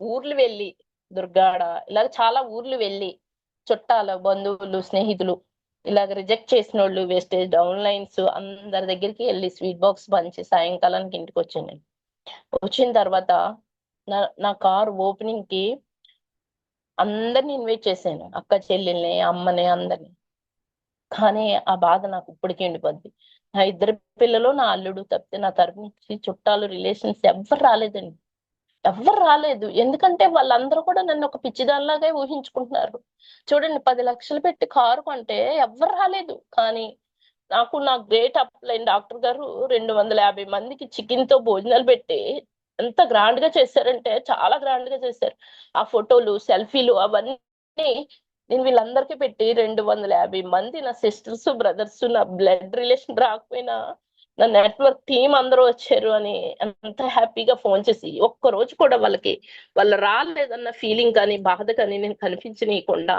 ఊర్లు వెళ్ళి దుర్గాడ ఇలాగ చాలా ఊర్లు వెళ్ళి చుట్టాలు బంధువులు స్నేహితులు ఇలాగ రిజెక్ట్ చేసిన వాళ్ళు వేస్టేజ్ డౌన్ లైన్స్ అందరి దగ్గరికి వెళ్ళి స్వీట్ బాక్స్ పంచి సాయంకాలానికి ఇంటికి వచ్చాను నేను. వచ్చిన తర్వాత నా కారు ఓపెనింగ్ కి అందరిని ఇన్వైట్ చేశాను, అక్క చెల్లెల్ని అమ్మని అందరిని. కానీ ఆ బాధ నాకు ఇప్పటికీ ఉండిపోద్ది. నా ఇద్దరు పిల్లలు నా అల్లుడు తప్పితే నా తరపు నుంచి చుట్టాలు రిలేషన్స్ ఎవ్వరు రాలేదండి. ఎవ్వరు రాలేదు, ఎందుకంటే వాళ్ళందరూ కూడా నన్ను ఒక పిచ్చిదానిలాగే ఊహించుకుంటున్నారు. చూడండి, 10 లక్షలు పెట్టి కారు కొంటే ఎవ్వరు రాలేదు. కానీ నా గ్రేట్ అప్లైన్ డాక్టర్ గారు 250 మందికి చికెన్ తో భోజనాలు పెట్టి ఎంత గ్రాండ్ గా చేశారంటే చాలా గ్రాండ్ గా చేశారు. ఆ ఫోటోలు సెల్ఫీలు అవన్నీ నేను వీళ్ళందరికీ పెట్టి 250 మంది నా సిస్టర్స్ బ్రదర్స్ నా బ్లడ్ రిలేషన్ రాకపోయినా నా నెట్వర్క్ టీం అందరూ వచ్చారు అని అంత హ్యాపీగా ఫోన్ చేసి ఒక్క రోజు కూడా వాళ్ళు రాలేదన్న ఫీలింగ్ కానీ బాధ కానీ నేను కనిపించనీయకుండా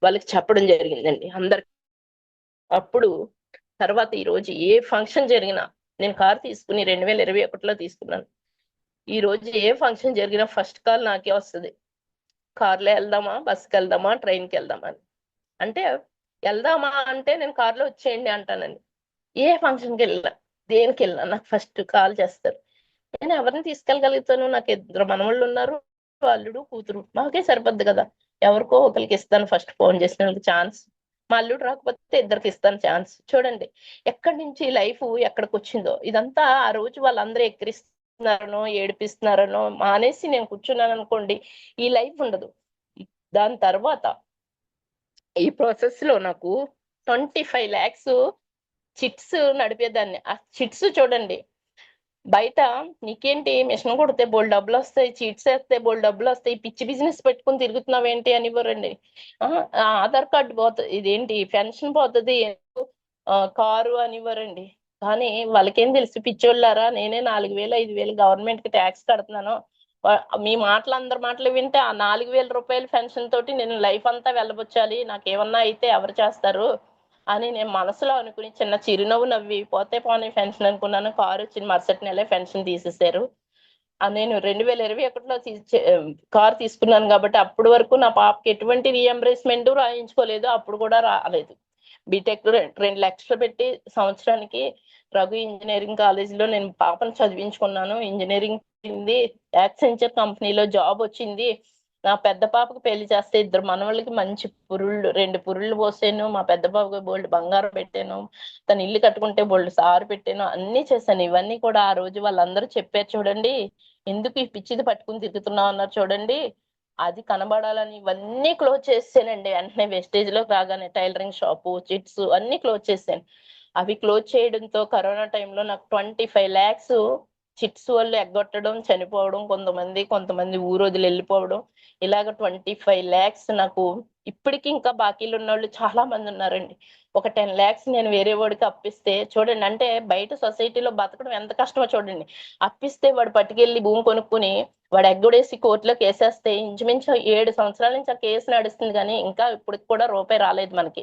వాళ్ళకి చెప్పడం జరిగిందండి అందరికి. అప్పుడు తర్వాత ఈ రోజు ఏ ఫంక్షన్ జరిగినా, నేను కార్ తీసుకుని 2021లో తీసుకున్నాను, ఈ రోజు ఏ ఫంక్షన్ జరిగినా ఫస్ట్ కాల్ నాకే వస్తుంది, కార్లో వెళ్దామా, బస్కి వెళ్దామా, ట్రైన్కి వెళ్దామా అని. అంటే వెళ్దామా అంటే నేను కార్లో వచ్చేయండి అంటానండి. ఏ ఫంక్షన్కి వెళ్ళినా దేనికి వెళ్ళినా నాకు ఫస్ట్ కాల్ చేస్తారు. నేను ఎవరిని తీసుకెళ్ళగలుగుతాను, నాకు 2 మనవాళ్ళు ఉన్నారు, అల్లుడు కూతురు, మాకే సరిపోద్ది కదా. ఎవరికో ఒకరికి ఇస్తాను ఫస్ట్ ఫోన్ చేసిన వాళ్ళకి ఛాన్స్. మా అల్లుడు రాకపోతే 2కి ఇస్తాను ఛాన్స్. చూడండి ఎక్కడి నుంచి లైఫ్ ఎక్కడికి వచ్చిందో. ఇదంతా ఆ రోజు వాళ్ళందరూ ఎక్కిరిస్తున్నారనో ఏడిపిస్తున్నారనో మానేసి నేను కూర్చున్నాను అనుకోండి, ఈ లైఫ్ ఉండదు. దాని తర్వాత ఈ ప్రాసెస్ లో నాకు 25 lakhs చిట్స్ నడిపేదాన్ని. ఆ చిట్స్ చూడండి, బయట నీకేంటి మిషన్ కొడితే బోల్ డబ్బులు వస్తాయి, చీట్స్ వేస్తే బోల్ డబ్బులు వస్తాయి, పిచ్చి బిజినెస్ పెట్టుకుని తిరుగుతున్నావు ఏంటి అనివ్వరండి. ఆధార్ కార్డు పోతుంది, ఇదేంటి పెన్షన్ పోతుంది, కారు అనివ్వరండి. కానీ వాళ్ళకేం తెలుసు పిచ్చోళ్ళారా, నేనే 4,000 5,000 గవర్నమెంట్ కి ట్యాక్స్ కడుతున్నాను, మీ మాటలు అందరి మాటలు వింటే ఆ 4,000 రూపాయల పెన్షన్ తోటి నేను లైఫ్ అంతా వెళ్ళబుచ్చాలి, నాకేమన్నా అయితే ఎవరు చేస్తారు అని నేను మనసులో అనుకుని చిన్న చిరునవ్వు నవ్వి పోతే పోనీ పెన్షన్ అనుకున్నాను. కారు వచ్చిన మరుసటి నెలే పెన్షన్ తీసేశారు. నేను 2021లో కారు తీసుకున్నాను కాబట్టి అప్పటి వరకు నా పాపకి ఎటువంటి రీఎంబర్స్మెంట్ రాయించుకోలేదు, అప్పుడు కూడా రాలేదు. బీటెక్ 2 లక్షలు పెట్టి సంవత్సరానికి రఘు ఇంజనీరింగ్ కాలేజీలో నేను పాపను చదివించుకున్నాను. ఇంజనీరింగ్ యాక్సెంచర్ కంపెనీలో జాబ్ వచ్చింది. నా పెద్ద పాపకు పెళ్లి చేస్తే 2 మనవాళ్ళకి మంచి 2 పురుళ్ళు పోసాను. మా పెద్ద పాపకు బోల్డ్ బంగారం పెట్టాను, తను ఇల్లు కట్టుకుంటే బోల్డ్ సారు పెట్టాను, అన్ని చేశాను. ఇవన్నీ కూడా ఆ రోజు వాళ్ళందరూ చెప్పారు, చూడండి ఎందుకు ఈ పిచ్చిది పట్టుకుని తిరుగుతున్నావు అన్నారు చూడండి. అది కనబడాలని ఇవన్నీ క్లోజ్ చేసానండి. వెంటనే వెస్టేజ్ లోకి రాగానే టైలరింగ్ షాపు, చిట్స్ అన్ని క్లోజ్ చేశాను. అవి క్లోజ్ చేయడంతో కరోనా టైంలో నాకు 25 lakhs చిట్స్ వాళ్ళు ఎగ్గొట్టడం, చనిపోవడం, కొంతమంది ఊరు వదిలి వెళ్ళిపోవడం, ఇలాగ 25 lakhs నాకు ఇప్పటికీ ఇంకా బాకీలు ఉన్న వాళ్ళు చాలా మంది ఉన్నారండి. ఒక 10 lakhs నేను వేరే వాడికి అప్పిస్తే చూడండి, అంటే బయట సొసైటీలో బతకడం ఎంత కష్టమో చూడండి. అప్పిస్తే వాడు పట్టుకెళ్ళి భూమి కొనుక్కుని వాడు ఎగ్గొడేసి కోర్టులో కేసేస్తే ఇంచుమించు 7 సంవత్సరాల నుంచి ఆ కేసు నడుస్తుంది, కానీ ఇంకా ఇప్పటికి కూడా రూపాయి రాలేదు మనకి.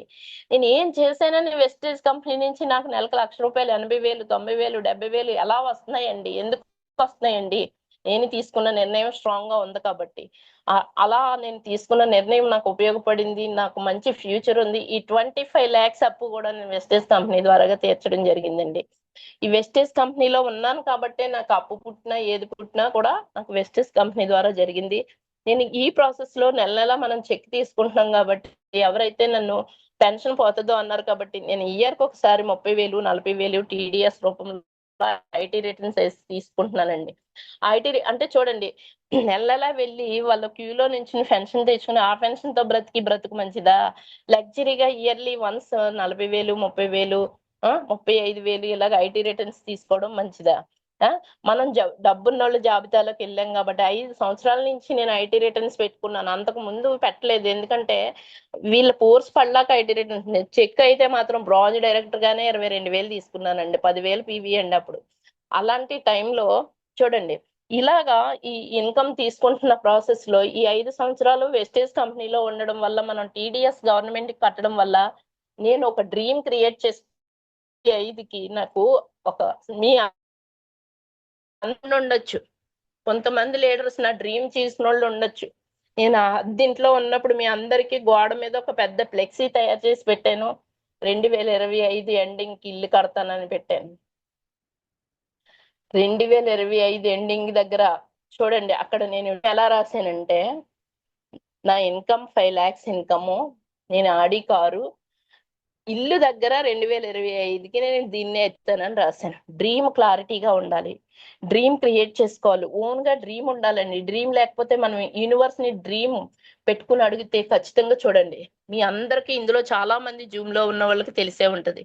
నేను ఏం చేశానని వెస్టేజ్ కంపెనీ నుంచి నాకు నెలకు ₹1,00,000 80,000 90,000 70,000 ఎలా వస్తున్నాయండి, ఎందుకు వస్తున్నాయండి? నేను తీసుకున్న నిర్ణయం స్ట్రాంగ్ గా ఉంది కాబట్టి. అలా నేను తీసుకున్న నిర్ణయం నాకు ఉపయోగపడింది, నాకు మంచి ఫ్యూచర్ ఉంది. ఈ 25 lakhs అప్పు కూడా నేను వెస్టేజ్ కంపెనీ ద్వారా తీర్చడం జరిగిందండి. ఈ వెస్టేజ్ కంపెనీలో ఉన్నాను కాబట్టే నాకు అప్పు పుట్టినా ఏది పుట్టినా కూడా నాకు వెస్టేజ్ కంపెనీ ద్వారా జరిగింది. నేను ఈ ప్రాసెస్ లో నెల మనం చెక్ తీసుకుంటున్నాం కాబట్టి, ఎవరైతే నన్ను పెన్షన్ పోతుందో అన్నారు కాబట్టి నేను ఇయర్ కి ఒకసారి 30,000 40,000 టీడీఎస్ రూపంలో ఐటీ రిటర్న్స్ తీసుకుంటున్నానండి. అంటే చూడండి, నెల వెళ్ళి వాళ్ళ క్యూలో నుంచి పెన్షన్ తెచ్చుకుని ఆ పెన్షన్ తో బ్రతుకు మంచిదా, లగ్జరీగా ఇయర్లీ వన్స్ 40,000 30,000 35,000 ఇలాగ ఐటీ రిటర్న్స్ తీసుకోవడం మంచిదా? ఆ, మనం డబ్బున్నోళ్ళ జాబితాలోకి వెళ్ళాం కాబట్టి 5 సంవత్సరాల నుంచి నేను ఐటీ రిటర్న్స్ పెట్టుకున్నాను. అంతకు ముందు పెట్టలేదు, ఎందుకంటే వీళ్ళ కోర్స్ పడ్డాక ఐటీ రిటర్న్స్. చెక్ అయితే మాత్రం బ్రాంజ్ డైరెక్టర్ గానే 22,000 తీసుకున్నానండి, 10,000 పీవీ అండి అప్పుడు. అలాంటి టైంలో చూడండి, ఇలాగా ఈ ఇన్కమ్ తీసుకుంటున్న ప్రాసెస్ లో ఈ 5 సంవత్సరాలు వెస్టేజ్ కంపెనీలో ఉండడం వల్ల, మనం టీడీఎస్ గవర్నమెంట్ కి కట్టడం వల్ల, నేను ఒక డ్రీమ్ క్రియేట్ చేసి 5కి నాకు ఒక మీ ఉండొచ్చు, కొంతమంది లీడర్స్ నా డ్రీమ్ చేసిన వాళ్ళు ఉండొచ్చు. నేను దీంట్లో ఉన్నప్పుడు మీ అందరికి గోడ మీద ఒక పెద్ద ఫ్లెక్సీ తయారు చేసి పెట్టాను, 2025 ఎండింగ్ కి ఇల్లు కడతానని పెట్టాను. 2025 ఎండింగ్ దగ్గర చూడండి, అక్కడ నేను ఎలా రాశానంటే, నా ఇన్కమ్ 5 lakhs ఇన్కమ్, నేను ఆడి కారు, ఇల్లు దగ్గర 2025కి నేను దీన్నే ఎత్తానని రాశాను. డ్రీమ్ క్లారిటీగా ఉండాలి, డ్రీమ్ క్రియేట్ చేసుకోవాలి, ఓన్ గా డ్రీమ్ ఉండాలండి. డ్రీమ్ లేకపోతే మనం యూనివర్స్ ని డ్రీమ్ పెట్టుకుని అడిగితే ఖచ్చితంగా చూడండి, మీ అందరికి ఇందులో చాలా మంది జూమ్ లో ఉన్న వాళ్ళకి తెలిసే ఉంటది.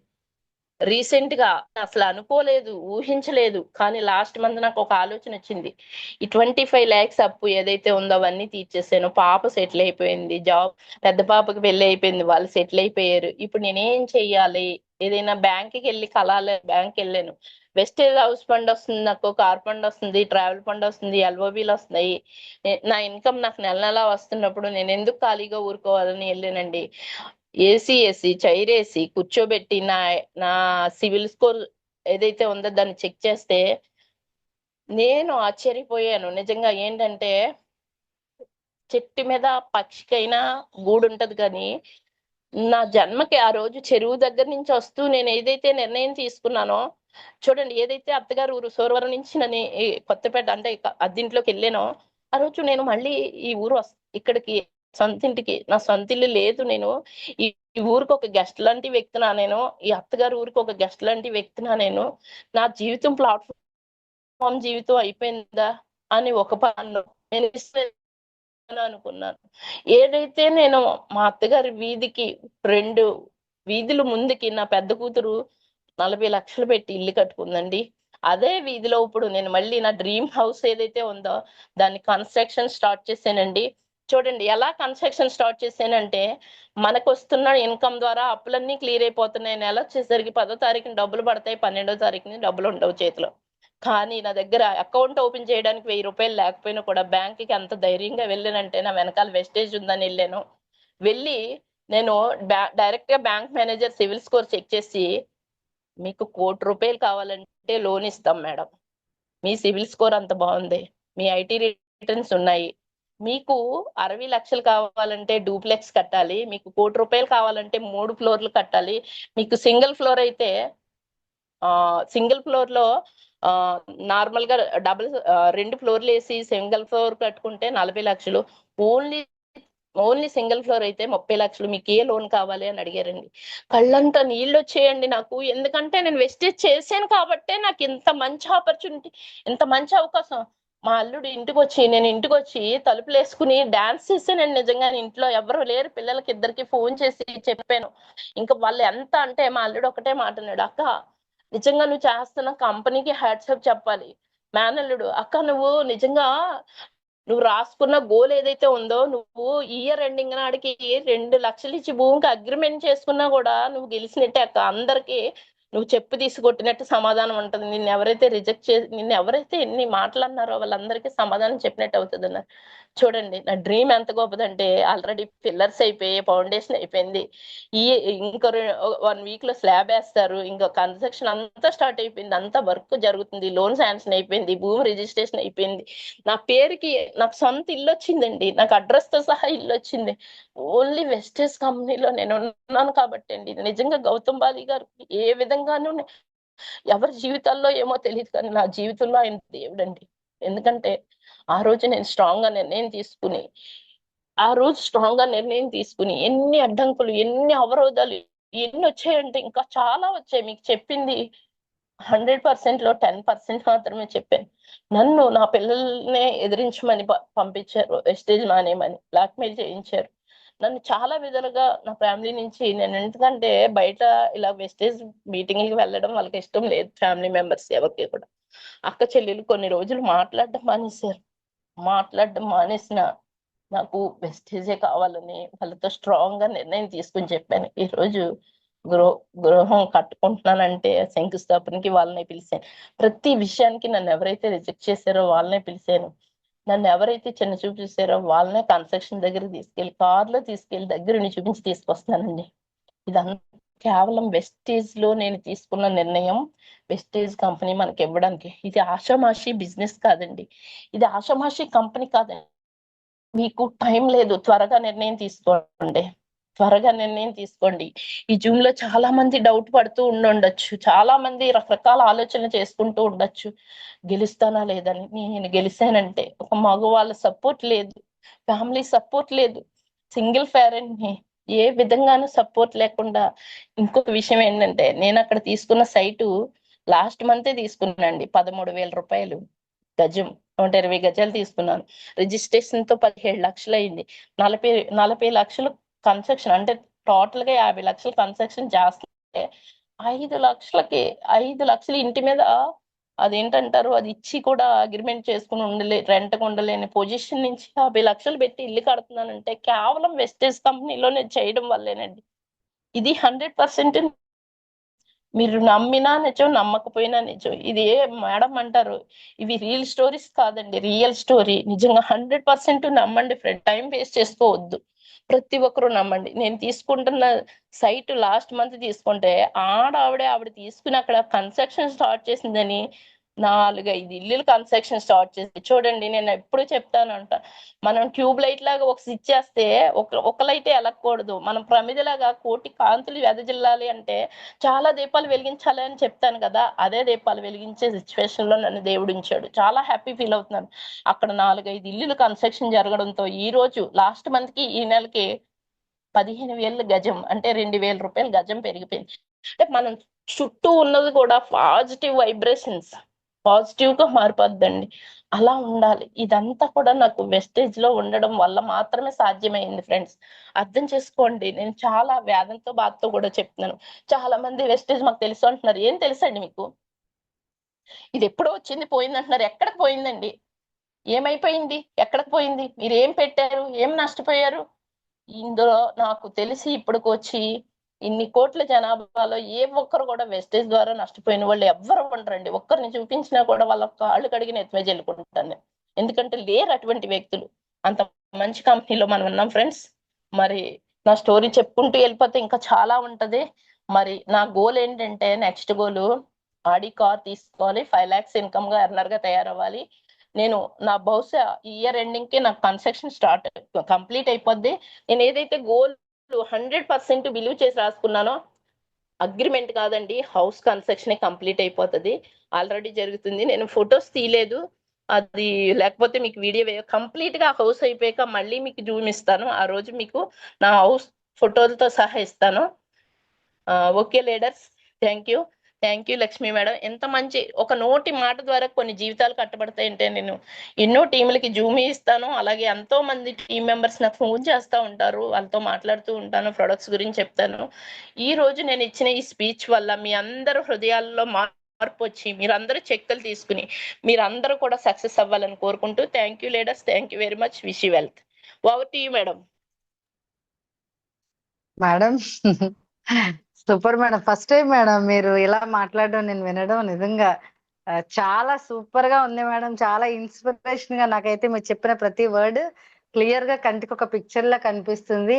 రీసెంట్ గా అసలు అనుకోలేదు, ఊహించలేదు, కానీ లాస్ట్ మంత్ నాకు ఒక ఆలోచన వచ్చింది. ఈ 25 lakhs అప్పు ఏదైతే ఉందో అవన్నీ తీర్చేసాను, పాప సెటిల్ అయిపోయింది, జాబ్, పెద్ద పాపకి పెళ్లి అయిపోయింది, వాళ్ళు సెటిల్ అయిపోయారు. ఇప్పుడు నేనేం చెయ్యాలి, ఏదైనా బ్యాంక్ కి వెళ్ళి కలాలి, బ్యాంక్ వెళ్ళాను. వెస్టేజ్ హౌస్ ఫండ్ వస్తుంది, నాకు కార్ ఫండ్ వస్తుంది, ట్రావెల్ ఫండ్ వస్తుంది, ఎల్ఓబిలు వస్తున్నాయి. నా ఇన్కమ్ నాకు నెల నెలా వస్తున్నప్పుడు నేను ఎందుకు ఖాళీగా ఊరుకోవాలని వెళ్ళానండి. ఏసీ చైరేసి కూర్చోబెట్టి నా సివిల్ స్కోర్ ఏదైతే ఉందో దాన్ని చెక్ చేస్తే నేను ఆశ్చర్యపోయాను. నిజంగా ఏంటంటే, చెట్టు మీద పక్షికైనా గూడు ఉంటది కానీ, నా జన్మకి ఆ రోజు చెరువు దగ్గర నుంచి వస్తూ నేను ఏదైతే నిర్ణయం తీసుకున్నానో, చూడండి, ఏదైతే అత్తగారు ఊరు సోరవరం నుంచి నన్ను ఈ కొత్తపేట అంటే అద్దింట్లోకి వెళ్ళానో, ఆ రోజు నేను మళ్ళీ ఈ ఊరు ఇక్కడికి సొంత ఇంటికి, నా సొంత ఇల్లు లేదు, నేను ఈ ఈ ఊరికి ఒక గెస్ట్ లాంటి వ్యక్తినా నేను, ఈ అత్తగారు ఊరికి ఒక గెస్ట్ లాంటి వ్యక్తినా నేను, నా జీవితం ప్లాట్ఫామ్ జీవితం అయిపోయిందా అని ఒక పన్ను నేను అనుకున్నాను. ఏదైతే నేను మా అత్తగారి వీధికి 2 వీధులు ముందుకి నా పెద్ద కూతురు 40 లక్షలు పెట్టి ఇల్లు కట్టుకుందండి. అదే వీధిలో ఇప్పుడు నేను మళ్ళీ నా డ్రీమ్ హౌస్ ఏదైతే ఉందో దాన్ని కన్స్ట్రక్షన్ స్టార్ట్ చేశానండి. చూడండి ఎలా కన్స్ట్రక్షన్ స్టార్ట్ చేశానంటే, మనకు వస్తున్న ఇన్కమ్ ద్వారా అప్పులన్నీ క్లియర్ అయిపోతున్నాయి. నెల వచ్చేసరికి 10వ తారీఖున డబ్బులు పడతాయి, 12వ తారీఖుని డబ్బులు ఉండవు చేతిలో. కానీ నా దగ్గర అకౌంట్ ఓపెన్ చేయడానికి 1000 రూపాయలు లేకపోయినా కూడా బ్యాంక్ కి అంత ధైర్యంగా వెళ్ళానంటే, నా వెనకాల వెస్టేజ్ ఉందని వెళ్ళాను. వెళ్ళి నేను డైరెక్ట్ గా bank manager CIBIL score check చేసి, మీకు 1,00,00,000 కావాలంటే లోన్ ఇస్తాం మేడం, మీ సివిల్ స్కోర్ అంత బాగుంది, మీ ఐటీ రిటర్న్స్ ఉన్నాయి, మీకు 60 లక్షలు కావాలంటే డూప్లెక్స్ కట్టాలి, మీకు 1,00,00,000 కావాలంటే 3 ఫ్లోర్లు కట్టాలి, మీకు సింగిల్ ఫ్లోర్ అయితే సింగిల్ ఫ్లోర్ లో నార్మల్ గా 2 ఫ్లోర్లు వేసి సింగిల్ ఫ్లోర్ కట్టుకుంటే 40 లక్షలు, ఓన్లీ ఓన్లీ సింగిల్ ఫ్లోర్ అయితే 30 లక్షలు, మీకు ఏ లోన్ కావాలి అని అడిగారండి. కళ్ళంతా నీళ్ళు వచ్చేయండి నాకు, ఎందుకంటే నేను వెస్టేజ్ చేశాను కాబట్టే నాకు ఇంత మంచి ఆపర్చునిటీ, ఇంత మంచి అవకాశం. మా అల్లుడు నేను ఇంటికి వచ్చి తలుపులు వేసుకుని డాన్స్ చేసానండి. నిజంగా ఇంట్లో ఎవరు లేరు, పిల్లలకి ఇద్దరికి ఫోన్ చేసి చెప్పాను. ఇంకా వాళ్ళు ఎంత అంటే, మా అల్లుడు ఒకటే మాట అన్నాడు, అక్క నిజంగా నువ్వు చేస్తున్న కంపెనీకి హ్యాట్సాప్ చెప్పాలి. మేనల్లుడు, అక్క నువ్వు నిజంగా నువ్వు రాసుకున్న గోల్ ఏదైతే ఉందో, నువ్వు ఇయర్ ఎండింగ్ నాడికి 2 లక్షలు ఇచ్చి భూమికి అగ్రిమెంట్ చేసుకున్నా కూడా నువ్వు గెలిచినట్టే అక్క. అందరికి నువ్వు చెప్పు తీసుకొట్టినట్టు సమాధానం ఉంటుంది. నిన్ను ఎవరైతే ఎన్ని మాటలు అన్నారో వాళ్ళందరికీ సమాధానం చెప్పినట్టు అవుతుంది అన్నారు. చూడండి నా డ్రీమ్ ఎంత గొప్పదంటే, ఆల్రెడీ పిల్లర్స్ అయిపోయి, ఫౌండేషన్ అయిపోయింది, ఈ ఇంకో 1 వీక్ లో స్లాబ్ వేస్తారు, ఇంకా కన్స్ట్రక్షన్ అంతా స్టార్ట్ అయిపోయింది, అంతా వర్క్ జరుగుతుంది, లోన్ శాంక్షన్ అయిపోయింది, భూమి రిజిస్ట్రేషన్ అయిపోయింది, నా పేరుకి నాకు సొంత ఇల్లు వచ్చిందండి, నాకు అడ్రస్ తో సహా ఇల్లు వచ్చింది. ఓన్లీ వెస్టేజ్ కంపెనీలో నేను ఉన్నాను కాబట్టి అండి. నిజంగా గౌతమ్ బాలి గారు ఏ విధంగానూ ఎవరి జీవితాల్లో ఏమో తెలియదు, కానీ నా జీవితంలో ఆయన దేవుడండి. ఎందుకంటే ఆ రోజు స్ట్రాంగ్ గా నిర్ణయం తీసుకుని ఎన్ని అడ్డంకులు, ఎన్ని అవరోధాలు ఎన్ని వచ్చాయంటే, ఇంకా చాలా వచ్చాయి. మీకు చెప్పింది 100%లో 10% మాత్రమే చెప్పాను. నన్ను నా పిల్లల్నే ఎదిరించమని పంపించారు, వెస్టేజ్ మానేయమని బ్లాక్మెయిల్ చేయించారు. నన్ను చాలా విధాలుగా నా ఫ్యామిలీ నుంచి నేను ఎందుకంటే బయట ఇలా వెస్టేజ్ మీటింగ్‌లకి వెళ్ళడం వాళ్ళకి ఇష్టం లేదు. ఫ్యామిలీ మెంబర్స్ ఎవరికీ కూడా. అక్క చెల్లెలు కొన్ని రోజులు మాట్లాడడం మానేశారు. మాట్లాడడం మానేసిన నాకు వెస్టేజే కావాలని వాళ్ళతో స్ట్రాంగ్‌గా నిర్ణయం తీసుకొని చెప్పాను. ఈరోజు గృహ గృహం కట్టుకుంటున్నానంటే శంకుస్థాపనకి వాళ్ళనే పిలిసాను. ప్రతి విషయానికి నన్ను ఎవరైతే రిజెక్ట్ చేశారో వాళ్ళనే పిలిసాను. నన్ను ఎవరైతే చిన్న చూపు చూసారో వాళ్ళనే కన్స్ట్రక్షన్ దగ్గరికి తీసుకెళ్ళి కార్‌లో తీసుకెళ్ళి దగ్గరుండి చూపించి తీసుకొస్తున్నానండి. ఇదంతా కేవలం వెస్టేజ్‌లో నేను తీసుకున్న నిర్ణయం. వెస్టేజ్ కంపెనీ మనకివ్వడానికి. ఇది ఆషామాషీ బిజినెస్ కాదండి. ఇది ఆషామాషీ కంపెనీ కాదండి. మీకు టైం లేదు. త్వరగా నిర్ణయం తీసుకోండి. త్వరగా నిర్ణయం తీసుకోండి. ఈ జూమ్‌లో చాలా మంది డౌట్ పడుతూ ఉండుండొచ్చు. చాలా మంది రకరకాల ఆలోచనలు చేసుకుంటూ ఉండొచ్చు. గెలుస్తానా లేదని. నేను గెలిసానంటే ఒక మగవాళ్ళ సపోర్ట్ లేదు. ఫ్యామిలీ సపోర్ట్ లేదు. సింగిల్ పేరెంట్‌ని. ఏ విధంగానూ సపోర్ట్ లేకుండా ఇంకొక విషయం ఏంటంటే నేనక్కడ తీసుకున్న సైటు లాస్ట్ మంతే తీసుకున్నానండి. రూ. 13,000 గజం. 120 గజాలు తీసుకున్నాను. రిజిస్ట్రేషన్‌తో 17,00,000 అయింది. 40 లక్షలు కన్స్ట్రక్షన్ అంటే టోటల్‌గా 50,00,000 కన్స్ట్రక్షన్ చేస్తుంటే 5,00,000కి 5,00,000 ఇంటి మీద అదేంటంటారు అది ఇచ్చి కూడా అగ్రీమెంట్ చేసుకొని రెంట్‌కి ఉండలేని పొజిషన్ నుంచి 50,00,000 పెట్టి ఇల్లు కడుతున్నానంటే కేవలం వెస్టేజ్ కంపెనీలో నేను చేయడం వల్లేనండి. ఇది 100% మీరు నమ్మినా నిజం, నమ్మకపోయినా నిజం. ఇది మేడం అంటారు, ఇవి రియల్ స్టోరీస్ కాదండి. Real story. నిజంగా 100% నమ్మండి ఫ్రెండ్. టైం వేస్ట్ చేసుకోవద్దు. ప్రతి ఒక్కరు నమ్మండి. నేను తీసుకుంటున్న సైట్ లాస్ట్ మంత్ తీసుకుంటే ఆవిడ తీసుకుని అక్కడ కన్స్ట్రక్షన్ స్టార్ట్ చేసిందని 4, 5 ఇల్లులు కన్స్ట్రక్షన్ స్టార్ట్ చేసి చూడండి నేను ఎప్పుడు చెప్తానంట. మనం ట్యూబ్ లైట్ లాగా ఒక స్విచ్ చేస్తే ఒక లైటే ఎలగకూడదు. మనం ప్రమిదలాగా కోటి కాంతులు వెదజిల్లాలి అంటే చాలా దీపాలు వెలిగించాలి అని చెప్తాను కదా! అదే దీపాలు వెలిగించే సిట్యుయేషన్‌లో నన్ను దేవుడుంచాడు. చాలా హ్యాపీ ఫీల్ అవుతున్నాను. అక్కడ 4, 5 ఇల్లులు కన్స్ట్రక్షన్ జరగడంతో ఈరోజు లాస్ట్ మంత్‌కి ఈ నెలకి 15,000 గజం అంటే రూ. 2,000 గజం పెరిగిపోయింది. అంటే మనం చుట్టూ ఉన్నది కూడా పాజిటివ్ వైబ్రేషన్స్. పాజిటివ్‌గా మారిపోద్దండి. అలా ఉండాలి. ఇదంతా కూడా నాకు వెస్టేజ్‌లో ఉండడం వల్ల మాత్రమే సాధ్యమైంది ఫ్రెండ్స్. అర్థం చేసుకోండి. నేను చాలా వేదనతో, బాధతో కూడా చెప్తున్నాను. చాలా మంది వెస్టేజ్ మాకు తెలుసు అంటున్నారు. ఏం తెలుసండి మీకు? ఇదెప్పుడో వచ్చింది పోయిందంటున్నారు. ఎక్కడికి పోయిందండి? ఏమైపోయింది? ఎక్కడికి పోయింది? మీరేం పెట్టారు? ఏం నష్టపోయారు? ఇందులో నాకు తెలిసి ఇప్పటికొచ్చి ఇన్ని కోట్ల జనాభాలో ఏ ఒక్కరు కూడా వెస్టేజ్ ద్వారా నష్టపోయిన వాళ్ళు ఎవ్వరు ఉండరండి. ఒక్కరిని చూపించినా కూడా వాళ్ళ కాళ్ళు కడిగి నెత్తి మీద జల్లుకుంటాను నేను. ఎందుకంటే లేరు అటువంటి వ్యక్తులు. అంత మంచి కంపెనీలో మనం ఉన్నాం ఫ్రెండ్స్. మరి నా స్టోరీ చెప్పుకుంటూ వెళ్ళిపోతే ఇంకా చాలా ఉంటది. మరి నా గోల్ ఏంటంటే నెక్స్ట్ గోల్ ఆడి కార్ తీసుకోవాలి. 5,00,000 ఇన్‌కమ్‌గా ఎర్నర్‌గా తయారవ్వాలి. నేను నా బహుశా ఈ ఇయర్ ఎండింగ్‌కి నాకు కన్స్ట్రక్షన్ కంప్లీట్ అయిపోద్ది. నేను ఏదైతే గోల్ 100% బిలీవ్ చేసి రాసుకున్నానో అగ్రీమెంట్ కాదండి. హౌస్ కన్స్ట్రక్షనే కంప్లీట్ అయిపోతది. ఆల్రెడీ జరుగుతుంది. నేను ఫోటోస్ తీయలేదు. అది లేకపోతే మీకు వీడియో కంప్లీట్‌గా హౌస్ అయిపోయాక మళ్ళీ మీకు జూమ్ ఇస్తాను. ఆ రోజు మీకు నా హౌస్ ఫోటోలతో సహా ఇస్తాను. Okay leaders. Thank you. Thank you Lakshmi madam. ఎంత మంచి ఒక నోటి మాట ద్వారా కొన్ని జీవితాలు కట్టబడతాయంటే నేను ఎన్నో టీములకి జూమ్ ఇస్తాను. అలాగే ఎంతో మంది టీమ్ మెంబర్స్ నాకు ఫోన్ చేస్తా ఉంటారు. వాళ్ళతో మాట్లాడుతూ ఉంటాను. ప్రొడక్ట్స్ గురించి చెప్తాను. ఈరోజు నేను ఇచ్చిన ఈ స్పీచ్ వల్ల మీ అందరి హృదయాల్లో మార్పొచ్చి మీరందరూ చెక్కులు తీసుకుని మీరందరూ కూడా సక్సెస్ అవ్వాలని కోరుకుంటూ thank you leaders. Thank you very much. Wish you wealth. Over to you madam. Madam super madam. First time madam మీరు ఇలా మాట్లాడడం నేను వినడం నిజంగా చాలా సూపర్ గా ఉంది మేడం. చాలా ఇన్స్పిరేషన్ గా నాకైతే మీరు చెప్పిన ప్రతి వర్డ్ క్లియర్ గా కంటికి ఒక పిక్చర్ లా కనిపిస్తుంది.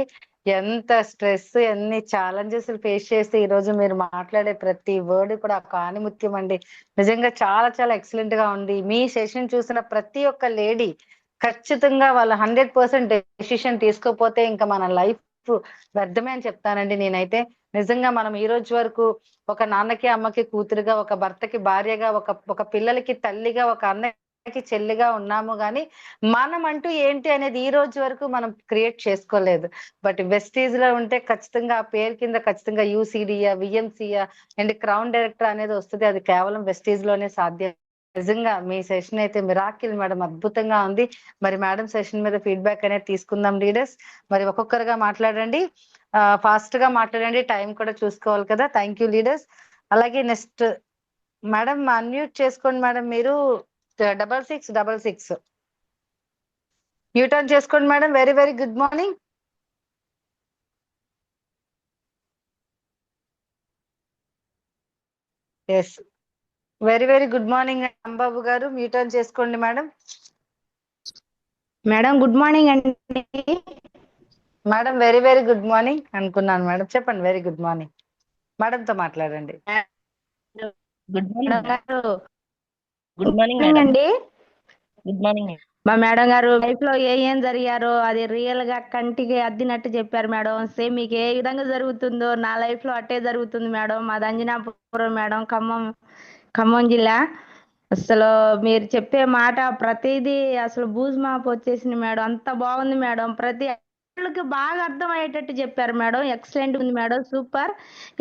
ఎంత స్ట్రెస్ ఎన్ని ఛాలెంజెస్ ఫేస్ చేసి ఈ రోజు మీరు మాట్లాడే ప్రతి వర్డ్ కూడా ఒక ఆణిముత్యం అండి. నిజంగా చాలా చాలా ఎక్సలెంట్ గా ఉంది. మీ సెషన్ చూసిన ప్రతి ఒక్క లేడీ ఖచ్చితంగా వాళ్ళ 100% డెసిషన్ తీసుకోకపోతే ఇంకా మన లైఫ్ వ్యర్థమే అని చెప్తానండి నేనైతే. నిజంగా మనం ఈ రోజు వరకు ఒక నాన్నకి అమ్మకి కూతురుగా, ఒక భర్తకి భార్యగా, ఒక పిల్లలకి తల్లిగా, ఒక అన్నకి చెల్లిగా ఉన్నాము గాని మనం అంటూ ఏంటి అనేది ఈ రోజు వరకు మనం క్రియేట్ చేసుకోలేదు. బట్ వెస్టీజ్ లో ఉంటే ఖచ్చితంగా ఆ పేరు కింద ఖచ్చితంగా యూసీడీయా, విఎంసీయా అండ్ క్రౌన్ డైరెక్టర్ అనేది వస్తుంది. అది కేవలం వెస్టీజ్ లోనే సాధ్యం నిజంగా మీ సెషన్ అయితే మిరాకిల్ మేడం, అద్భుతంగా ఉంది. మరి మేడం సెషన్ మీద ఫీడ్బ్యాక్ అనేది తీసుకుందాం లీడర్స్. మరి ఒక్కొక్కరుగా మాట్లాడండి, ఫాస్ట్ గా మాట్లాడండి, టైం కూడా చూసుకోవాలి కదా. Thank you leaders. అలాగే నెక్స్ట్ మేడం అన్మ్యూట్ చేసుకోండి మేడం, మీరు 6666 న్యూటన్ చేసుకోండి madam. Very very good morning. Yes, very very good morning Ambabu గారు, మ్యూటన్ చేసుకోండి మేడం. మేడం గుడ్ మార్నింగ్ అండి. Madam very very good morning అనుకున్నాను మేడం, చెప్పండి. వెరీ గుడ్ మార్నింగ్, మేడంతో మాట్లాడండి. గుడ్ మార్నింగ్ మేడం గారు గుడ్ మార్నింగ్ మార్నింగ్ మేడం. అండి. Good morning. మా మేడం గారు లైఫ్ లో ఏం జరిగారో అది రియల్ గా కంటికి అద్దినట్టు చెప్పారు మేడం. సేమ్ మీకు ఏ విధంగా జరుగుతుందో నా లైఫ్ లో అట్టే జరుగుతుంది మేడం. మాది అంజనాపురం మేడం, ఖమ్మం జిల్లా. అసలు మీరు చెప్పే మాట ప్రతిదీ అసలు బూజు మాపు వచ్చేసింది మేడం. అంత బాగుంది మేడం, ప్రతి వాళ్ళకి బాగా అర్థం అయ్యేటట్టు చెప్పారు మేడం. ఎక్సలెంట్ ఉంది మేడం, సూపర్.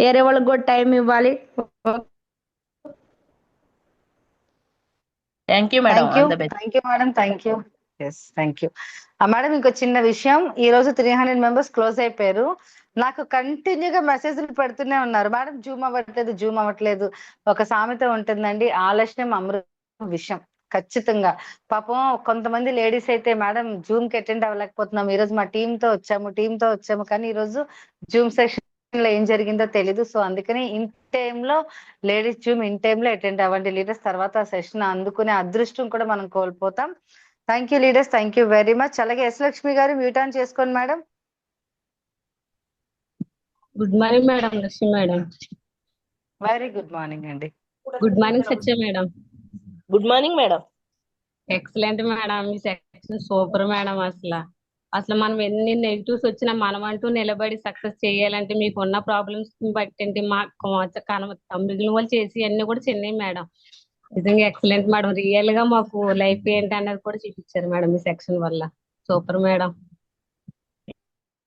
వేరే వాళ్ళకి కూడా టైం ఇవ్వాలి. Thank you madam. Thank you, all the best. Thank you madam, thank you. Yes, thank you. Madam ఇంకో చిన్న విషయం, ఈ రోజు 300 మెంబర్స్ క్లోజ్ అయిపోయారు. నాకు కంటిన్యూగా మెసేజ్లు పెడుతూనే ఉన్నారు, మేడం జూమ్ అవ్వట్లేదు, జూమ్ అవ్వట్లేదు. ఒక సామెత ఉంటుందండి, ఆలస్యం అమృతం విషయం. ఖచ్చితంగా పాపం కొంతమంది లేడీస్ అయితే, మేడం జూమ్ కి అటెండ్ అవ్వలేకపోతున్నాం, ఈ రోజు మా టీమ్ తో వచ్చాము కానీ ఈ రోజు జూమ్ సెషన్ లో ఏం జరిగిందో తెలీదు. సో అందుకని ఇన్ టైమ్ లో లేడీస్ జూమ్ ఇన్ టైమ్ లో అటెండ్ అవ్వండి లీడర్స్, తర్వాత సెషన్ అందుకునే అదృష్టం కూడా మనం కోల్పోతాం. Thank you leaders, thank you very much. అలాగే ఎస్ లక్ష్మి గారు మ్యూట్ ఆన్ చేసుకోండి madam. Good morning madam, Lakshmi madam. Very good morning అండి. Good morning Satya madam. Good morning madam. Excellent madam, మీ సెక్షన్ సూపర్ మేడం. అసలు మనం ఎన్ని నెగిటివ్స్ వచ్చినా మనం అంటూ నిలబడి సక్సెస్ చేయాలంటే మీకున్న ప్రాబ్లమ్స్ బట్టి మా మిగిలిన వాళ్ళు చేసి అన్ని కూడా చిన్నవి మేడం. నిజంగా ఎక్సలెంట్ మేడం, రియల్ గా మాకు లైఫ్ ఏంటి అన్నది కూడా చూపించారు మేడం మీ సెక్షన్ వల్ల. Super madam.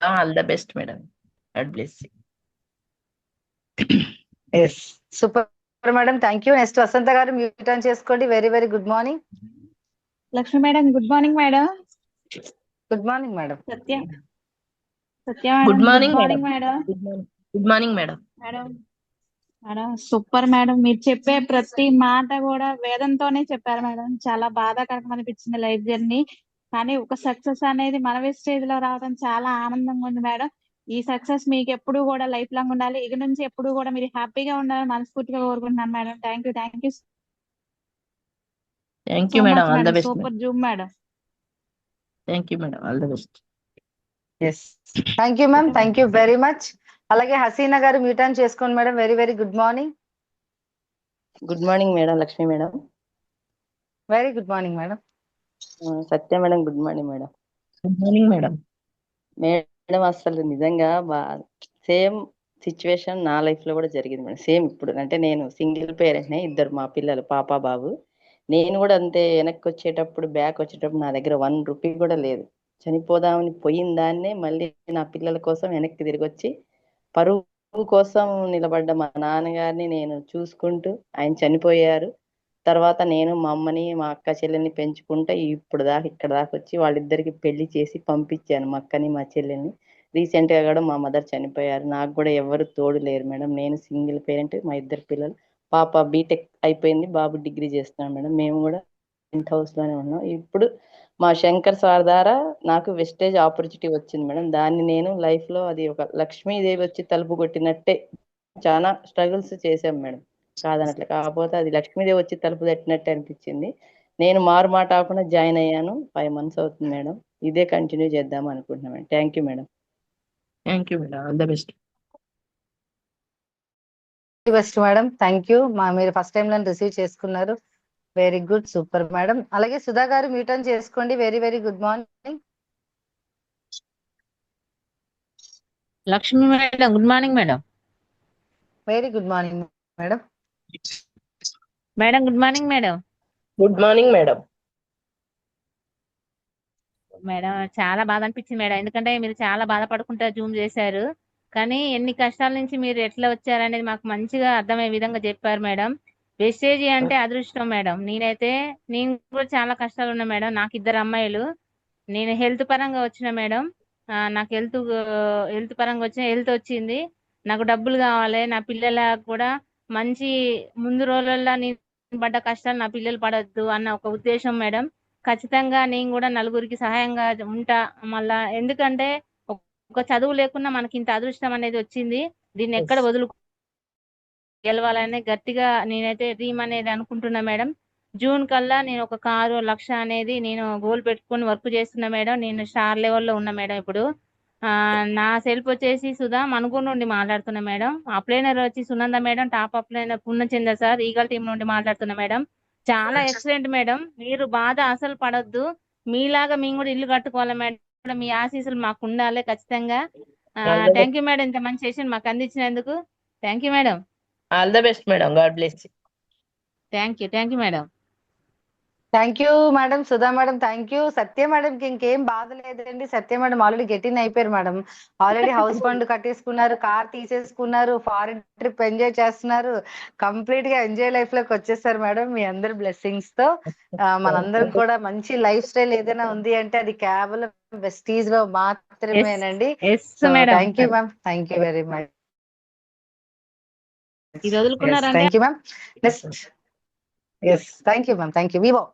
All the best madam. God bless you. Yes, super madam, thank you. Next Vasantha గారు మ్యూట్ ఆన్ చేసుకోండి. Very very good morning. Lakshmi madam good morning madam. Good morning madam. Satya good morning good madam. Morning madam. Good morning madam. Madam madam super madam, మీరు చెప్పే ప్రతి మాట కూడా వేదంతోనే చెప్పారు madam. చాలా బాధాకరంగా అనిపించింది లైఫ్ జర్నీ, కానీ ఒక సక్సెస్ అనేది మన స్టేజ్ లో రావడం చాలా ఆనందంగా ఉంది మేడం. ఈ సక్సెస్ మీకు ఎప్పుడు కూడా లైఫ్ లాంగ్ ఉండాలి. ఇక నుంచి ఎప్పుడు కూడా మీరు హ్యాపీగా ఉండాలని మనస్ఫూర్తిగా కోరుకుంటున్నాను madam. Thank you thank you so madam. Much all the madam. Best. Super zoom madam. Thank you madam. All the best. Yes, thank you ma'am, thank you very much. అలాగే హసీనా గారు మ్యూట్ ఆన్ చేసుకోండి madam. Very very good morning. Good morning madam, Lakshmi madam. Very good morning madam. Satya madam, good morning madam. Good morning madam. Madam అసలు నిజంగా same situation నా life లో కూడా జరిగింది madam. Same ఇప్పుడు అంటే నేను సింగిల్ పేరెంట్నే, ఇద్దరు మా పిల్లలు పాప బాబు. నేను కూడా అంతే, వెనక్కి వచ్చేటప్పుడు బ్యాక్ వచ్చేటప్పుడు నా దగ్గర 1 రూపీ కూడా లేదు. చనిపోదామని పోయిన దాన్నే మళ్ళీ నా పిల్లల కోసం వెనక్కి తిరిగి వచ్చి పరువు కోసం నిలబడ్డ మా నాన్నగారిని నేను చూసుకుంటూ, ఆయన చనిపోయారు. తర్వాత నేను మా అమ్మని మా అక్క చెల్లెల్ని పెంచుకుంటే ఇప్పుడు దాకా ఇక్కడ దాకా వచ్చి వాళ్ళిద్దరికి పెళ్లి చేసి పంపించాను, మా అక్కని మా చెల్లెల్ని. రీసెంట్ గా కూడా మా మదర్ చనిపోయారు. నాకు కూడా ఎవరు తోడు లేరు మేడం. నేను సింగిల్ పేరెంట్, మా ఇద్దరు పిల్లలు. పాప బీటెక్ అయిపోయింది, బాబు డిగ్రీ చేస్తున్నాడు మేడం. మేము కూడా టెంట్ హౌస్ లోనే ఉన్నాం. ఇప్పుడు మా శంకర్ సార్ ద్వారా నాకు వెస్టేజ్ ఆపర్చునిటీ వచ్చింది మేడం. దాన్ని నేను లైఫ్ లో అది ఒక లక్ష్మీదేవి వచ్చి తలుపు కొట్టినట్టే చాలా స్ట్రగుల్స్ చేశాం మేడం, కాదనట్లే. కాకపోతే అది లక్ష్మీదేవి వచ్చి తలుపు తట్టినట్టే అనిపించింది. నేను మారు మాట కాకుండా జాయిన్ అయ్యాను. 5 months అవుతుంది మేడం. ఇదే కంటిన్యూ చేద్దాం అనుకుంటున్నాం madam. Thank you madam. Thank you madam. All the best. Best madam, thank you. మీరు ఫస్ట్ టైం నన్ను రిసీవ్ చేసుకున్నారు. Very good, super madam. అలాగే సుధా గారు మ్యూట్ ఆన్ చేసుకోండి. Very very good morning. Lakshmi madam good morning madam. Very good morning madam. Madam good morning madam. Good morning madam. Madam చాలా బాధ అనిపించింది madam, ఎందుకంటే మీరు చాలా బాధపడుకుంటా జూమ్ చేశారు. కానీ ఎన్ని కష్టాల నుంచి మీరు ఎట్లా వచ్చారనేది మాకు మంచిగా అర్థమయ్యే విధంగా చెప్పారు మేడం. వెస్టేజీ అంటే అదృష్టం మేడం. నేను కూడా చాలా కష్టాలు ఉన్నా మేడం. నాకు 2 అమ్మాయిలు. నేను హెల్త్ పరంగా వచ్చిన మేడం. నాకు హెల్త్ పరంగా వచ్చిన హెల్త్ వచ్చింది. నాకు డబ్బులు కావాలి. నా పిల్లలకు కూడా మంచి ముందు రోజులలో నేను పడ్డ కష్టాలు నా పిల్లలు పడద్దు అన్న ఒక ఉద్దేశం మేడం. ఖచ్చితంగా నేను కూడా నలుగురికి సహాయంగా ఉంటా. మళ్ళా ఎందుకంటే ఒక చదువు లేకున్నా మనకి ఇంత అదృష్టం అనేది వచ్చింది. దీన్ని ఎక్కడ గెలవాలని గట్టిగా నేనైతే డ్రీమ్ అనేది అనుకుంటున్నా మేడం. జూన్ కల్లా నేను ఒక కారు 1,00,000 అనేది నేను గోల్ పెట్టుకొని వర్క్ చేస్తున్నా మేడం. నేను స్టార్ లెవెల్లో ఉన్నా మేడం ఇప్పుడు. నా సెల్ఫ్ వచ్చేసి సుధా మనుగోడు నుండి మాట్లాడుతున్నా మేడం. అప్లైనర్ వచ్చి Sunanda madam, top upliner Purnachandra sir eagle team నుండి మాట్లాడుతున్నా మేడం. చాలా ఎక్సలెంట్ మేడం. మీరు బాధ అసలు పడొద్దు. మీలాగా మేము కూడా ఇల్లు కట్టుకోవాలి మేడం. మీ ఆశీస్సులు మాకు ఉండాలి ఖచ్చితంగా. థ్యాంక్ యూ మేడం, ఇంత మంచి సెషన్ మాకు అందించినందుకు. Thank you madam. All the best madam. God bless. Thank you madam. Thank you madam. Sudha madam thank you. Satya మేడంకి ఇంకేం బాధ లేదండి. సత్య మేడం ఆల్రెడీ గెటిన్ అయిపోయారు మేడం. ఆల్రెడీ హౌస్ ఫండ్ కట్టేసుకున్నారు, కార్ తీసేసుకున్నారు, ఫారిన్ ట్రిప్ ఎంజాయ్ చేస్తున్నారు. కంప్లీట్ గా ఎంజాయ్ లైఫ్ లోకి వచ్చేసారు మేడం మీ అందరి బ్లెస్సింగ్స్ తో. మనందరం కూడా మంచి లైఫ్ స్టైల్ ఏదైనా ఉంది అంటే అది కేవలం వెస్టీజ్ లో మాత్రమేనండి. So madam. Thank you ma'am. Thank you very much. ఇది వదులుకున్నారంటే thank you ma'am. Next. Yes thank you ma'am. Thank you. వివో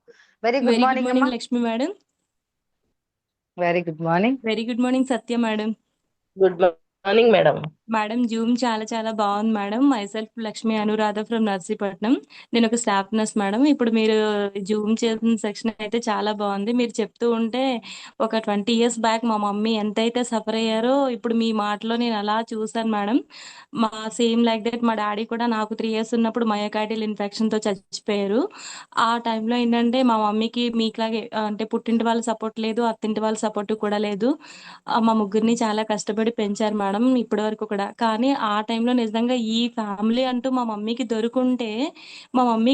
వెరీ గుడ్ మార్నింగ్ అమ్మా. Lakshmi madam. Very good morning. Very good morning Satya madam. Good morning madam. Madam zoom చాలా చాలా బాగుంది madam. Myself Lakshmi Anuradha from Narsipatnam. నేను ఒక staff nurse madam. ఇప్పుడు మీరు Zoom చేసిన సెక్షన్ అయితే చాలా బాగుంది. మీరు చెప్తూ ఉంటే ఒక 20 years బ్యాక్ మా మమ్మీ ఎంతైతే సఫర్ అయ్యారో ఇప్పుడు మీ మాటలో నేను అలా చూసాను మేడం. మా సేమ్ లైక్ దట్ మా డాడీ కూడా నాకు 3 years ఉన్నప్పుడు మయోకార్డియల్ ఇన్ఫెక్షన్ తో చచ్చిపోయారు. ఆ టైంలో ఏంటంటే మా మమ్మీకి మీకులాగే అంటే పుట్టింటి వాళ్ళ సపోర్ట్ లేదు, అత్తింటి వాళ్ళ సపోర్ట్ కూడా లేదు. మా ముగ్గురిని చాలా కష్టపడి పెంచారు మేడం ఇప్పటి వరకు కూడా. కానీ ఆ టైంలో నిజంగా ఈ ఫ్యామిలీ అంటూ మా మమ్మీకి దొరుకుంటే మా మమ్మీ